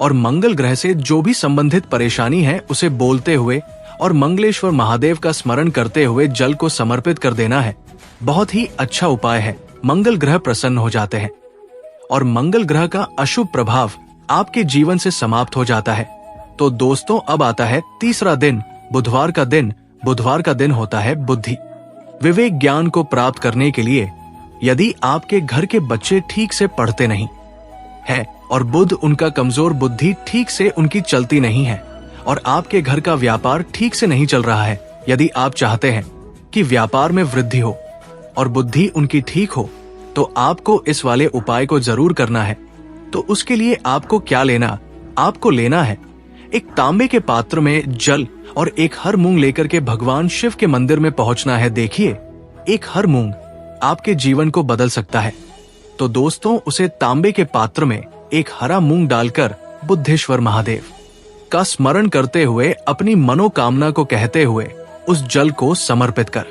और मंगल ग्रह से जो भी संबंधित परेशानी है उसे बोलते हुए और मंगलेश्वर महादेव का स्मरण करते हुए जल को समर्पित कर देना है। बहुत ही अच्छा उपाय है, मंगल ग्रह प्रसन्न हो जाते हैं और मंगल ग्रह का अशुभ प्रभाव आपके जीवन से समाप्त हो जाता है। तो दोस्तों, अब आता है तीसरा दिन, बुधवार का दिन। बुधवार का दिन होता है बुद्धि विवेक ज्ञान को प्राप्त करने के लिए। यदि आपके घर के बच्चे ठीक से पढ़ते नहीं है और बुध उनका कमजोर बुद्धि ठीक से उनकी चलती नहीं है और आपके घर का व्यापार ठीक से नहीं चल रहा है, यदि आप चाहते हैं कि व्यापार में वृद्धि हो और बुद्धि उनकी ठीक हो, तो आपको इस वाले उपाय को जरूर करना है। तो उसके लिए आपको क्या लेना, आपको लेना है एक तांबे के पात्र में जल और एक हर मूंग लेकर के भगवान शिव के मंदिर में पहुंचना है। देखिए, एक हर मूंग आपके जीवन को बदल सकता है। तो दोस्तों, उसे तांबे के पात्र में एक हरा मूंग डालकर बुद्धेश्वर महादेव का स्मरण करते हुए अपनी मनोकामना को कहते हुए उस जल को समर्पित कर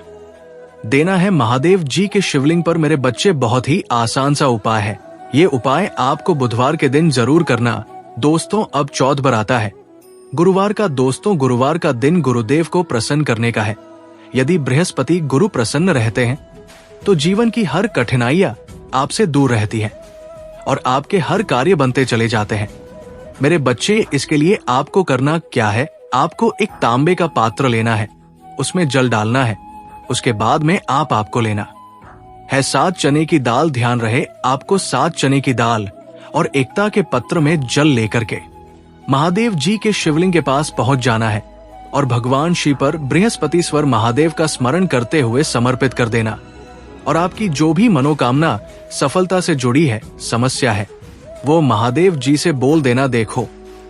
देना है महादेव जी के शिवलिंग पर। मेरे बच्चे, बहुत ही आसान सा उपाय है। ये उपाय आपको बुधवार के दिन जरूर करना। दोस्तों, अब चौथ बार आता है गुरुवार का। दोस्तों, गुरुवार का दिन गुरुदेव को प्रसन्न करने का है। यदि बृहस्पति गुरु प्रसन्न रहते हैं तो जीवन की हर कठिनाइयां आपसे दूर रहती है और आपके हर कार्य बनते चले जाते हैं। मेरे बच्चे, इसके लिए आपको करना क्या है, आपको एक तांबे का पात्र लेना है, उसमें जल डालना है। उसके बाद में आपको लेना है 7 चने की दाल। ध्यान रहे, आपको 7 चने की दाल और एकता के पत्र में जल लेकर के महादेव जी के शिवलिंग के पास पहुंच जाना है और भगवान शिव पर बृहस्पतिश्वर महादेव का स्मरण करते हुए समर्पित कर देना। और आपकी जो भी मनोकामना सफलता से जुड़ी है, समस्या है, वो महादेव जी से बोल देना। देखो,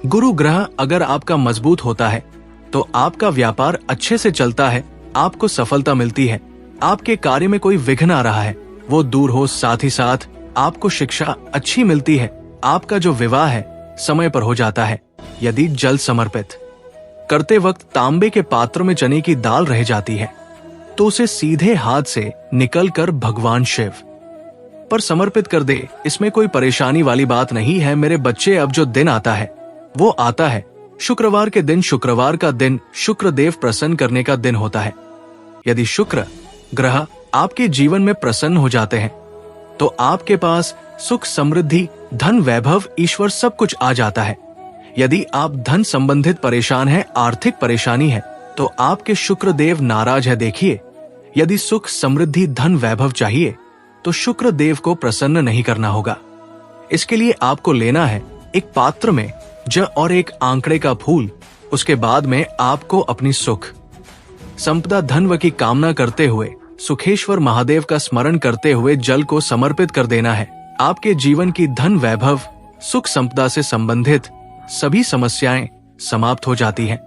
गुरु ग्रह अगर आपका मजबूत होता है तो आपका व्यापार अच्छे से चलता है, आपको सफलता मिलती है, आपके कार्य में कोई विघ्न आ रहा है वो दूर हो, साथ ही साथ आपको शिक्षा अच्छी मिलती है, आपका जो विवाह है समय पर हो जाता है। यदि जल समर्पित करते वक्त तांबे के पात्र में चने की दाल रह जाती है तो उसे सीधे हाथ से निकलकर भगवान शिव पर समर्पित कर दे। इसमें कोई परेशानी वाली बात नहीं है मेरे बच्चे। अब जो दिन आता है वो आता है शुक्रवार के दिन। शुक्रवार का दिन शुक्र देव प्रसन्न करने का दिन होता है। यदि शुक्र ग्रह आपके जीवन में प्रसन्न हो जाते हैं तो आपके पास सुख, समृद्धि, धन, वैभव, ईश्वर सब कुछ आ जाता है। यदि आप धन संबंधित परेशान हैं, आर्थिक परेशानी है, तो आपके शुक्र देव नाराज है। देखिए, यदि सुख, समृद्धि, धन, वैभव चाहिए तो शुक्र देव को प्रसन्न नहीं करना होगा। इसके लिए आपको लेना है एक पात्र में ज और एक आंकड़े का फूल। उसके बाद में आपको अपनी सुख, संपदा, धन की कामना करते हुए सुखेश्वर महादेव का स्मरण करते हुए जल को समर्पित कर देना है। आपके जीवन की धन, वैभव, सुख, संपदा से संबंधित सभी समस्याएं समाप्त हो जाती हैं।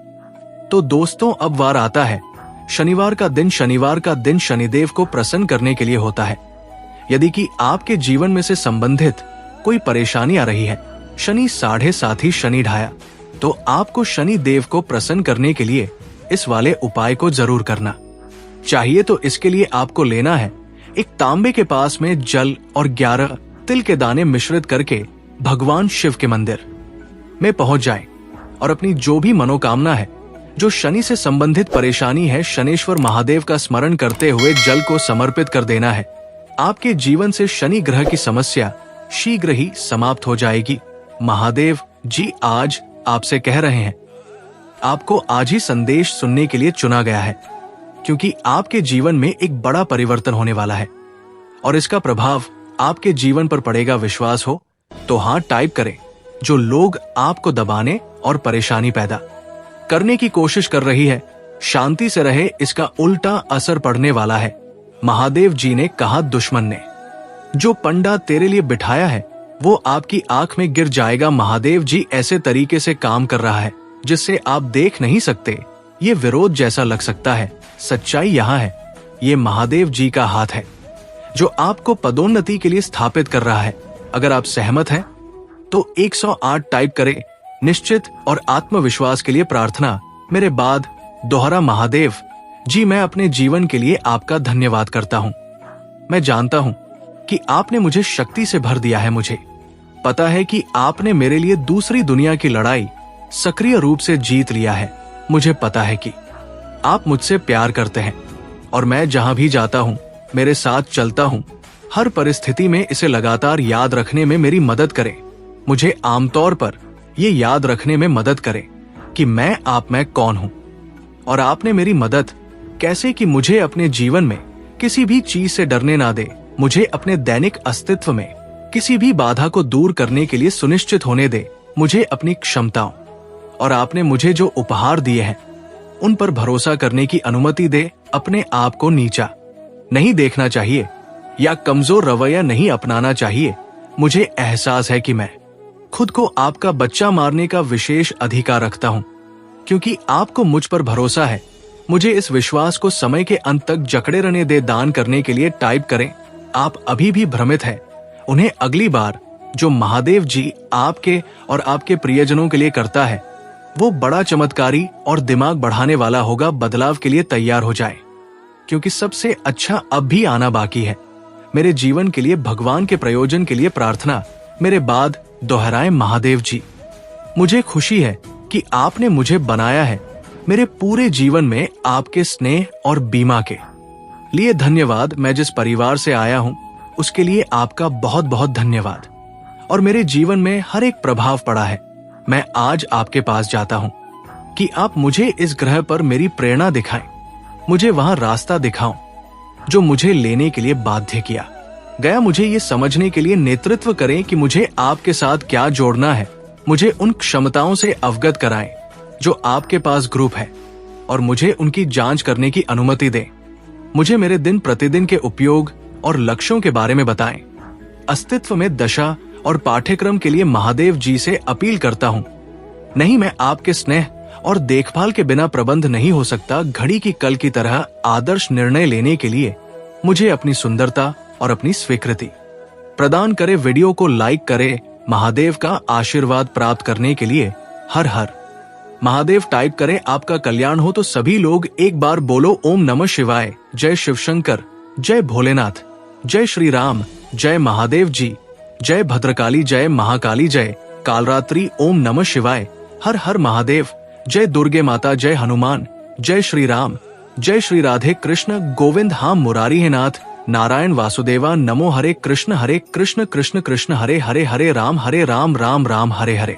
तो दोस्तों, अब वार आता है शनिवार का दिन। शनिवार का दिन शनिदेव को प्रसन्न करने के लिए होता है। यदि कि आपके जीवन में से संबंधित कोई परेशानी आ रही है, शनि 7.5 शनि ढाया, तो आपको शनि देव को प्रसन्न करने के लिए इस वाले उपाय को जरूर करना चाहिए। तो इसके लिए आपको लेना है एक तांबे के पास में जल और 11 तिल के दाने मिश्रित करके भगवान शिव के मंदिर में पहुंच जाएं और अपनी जो भी मनोकामना है, जो शनि से संबंधित परेशानी है, शनेश्वर महादेव का स्मरण करते हुए जल को समर्पित कर देना है। आपके जीवन से शनि ग्रह की समस्या शीघ्र ही समाप्त हो जाएगी। महादेव जी आज आपसे कह रहे हैं। आपको आज ही संदेश सुनने के लिए चुना गया है, क्योंकि आपके जीवन में एक बड़ा परिवर्तन होने वाला है और इसका प्रभाव आपके जीवन पर पड़ेगा। विश्वास हो तो हाँ टाइप करें। जो लोग आपको दबाने और परेशानी पैदा करने की कोशिश कर रही है, शांति से रहे, इसका उल्टा असर पड़ने वाला है। महादेव जी ने कहा, दुश्मन ने जो पंडा तेरे लिए बिठाया है वो आपकी आंख में गिर जाएगा। महादेव जी ऐसे तरीके से काम कर रहा है जिससे आप देख नहीं सकते। ये विरोध जैसा लग सकता है, सच्चाई यहाँ है, ये महादेव जी का हाथ है जो आपको पदोन्नति के लिए स्थापित कर रहा है। अगर आप सहमत हैं तो 108 टाइप करें। निश्चित और आत्मविश्वास के लिए प्रार्थना। मेरे बाद दोहरा, महादेव जी मैं अपने जीवन के लिए आपका धन्यवाद करता हूँ। मैं जानता हूँ कि आपने मुझे शक्ति से भर दिया है। मुझे पता है कि आपने मेरे लिए दूसरी दुनिया की लड़ाई सक्रिय रूप से जीत लिया है। मुझे पता है कि आप मुझसे प्यार करते हैं और मैं जहां भी जाता हूं, मेरे साथ चलता हूं। हर परिस्थिति में इसे लगातार याद रखने में मेरी मदद करें। मुझे आमतौर पर ये याद रखने में मदद करें कि मैं कौन हूं और आपने मेरी मदद कैसे कि मुझे अपने जीवन में किसी भी चीज से डरने ना दे। मुझे अपने दैनिक अस्तित्व में किसी भी बाधा को दूर करने के लिए सुनिश्चित होने दे। मुझे अपनी क्षमताओं और आपने मुझे जो उपहार दिए हैं उन पर भरोसा करने की अनुमति दे। अपने आप को नीचा नहीं देखना चाहिए या कमजोर रवैया नहीं अपनाना चाहिए। मुझे एहसास है कि मैं खुद को आपका बच्चा मारने का विशेष अधिकार रखता हूं, क्योंकि आपको मुझ पर भरोसा है। मुझे इस विश्वास को समय के अंत तक जकड़े रहने दे। दान करने के लिए टाइप करें। आप अभी भी भ्रमित हैं, उन्हें अगली बार जो महादेव जी आपके और आपके प्रियजनों के लिए करता है वो बड़ा चमत्कारी और दिमाग बढ़ाने वाला होगा। बदलाव के लिए तैयार हो जाएं, क्योंकि सबसे अच्छा अब भी आना बाकी है। मेरे जीवन के लिए भगवान के प्रयोजन के लिए प्रार्थना। मेरे बाद दोहराएं, महादेव जी मुझे खुशी है कि आपने मुझे बनाया है। मेरे पूरे जीवन में आपके स्नेह और बीमा के लिए धन्यवाद। मैं जिस परिवार से आया हूं उसके लिए आपका बहुत बहुत धन्यवाद और मेरे जीवन में हर एक प्रभाव पड़ा है। मैं आज आपके पास जाता हूं कि आप मुझे इस ग्रह पर मेरी प्रेरणा दिखाएं, मुझे वहां रास्ता दिखाओ जो मुझे लेने के लिए बाध्य किया गया। मुझे ये समझने के लिए नेतृत्व करें कि मुझे आपके साथ क्या जोड़ना है। मुझे उन क्षमताओं से अवगत कराएं जो आपके पास ग्रुप है और मुझे उनकी जांच करने की अनुमति दें। मुझे मेरे दिन प्रतिदिन के उपयोग और लक्ष्यों के बारे में बताएं। अस्तित्व में दशा और पाठ्यक्रम के लिए महादेव जी से अपील करता हूं। नहीं, मैं आपके स्नेह और देखभाल के बिना प्रबंध नहीं हो सकता। घड़ी की कल की तरह आदर्श निर्णय लेने के लिए मुझे अपनी सुंदरता और अपनी स्वीकृति प्रदान करे। वीडियो को लाइक करे। महादेव का आशीर्वाद प्राप्त करने के लिए हर हर महादेव टाइप करें। आपका कल्याण हो तो सभी लोग एक बार बोलो, ओम नमः शिवाय। जय शिव शंकर, जय भोलेनाथ, जय श्री राम, जय महादेव जी, जय भद्रकाली, जय महाकाली, जय कालरात्रि, ओम नमः शिवाय, हर हर महादेव, जय दुर्गे माता, जय हनुमान, जय श्री राम, जय श्री राधे कृष्ण गोविंद, हाँ मुरारी है नाथ, नारायण वासुदेवा, नमो हरे कृष्ण कृष्ण कृष्ण हरे हरे, हरे राम राम राम हरे हरे।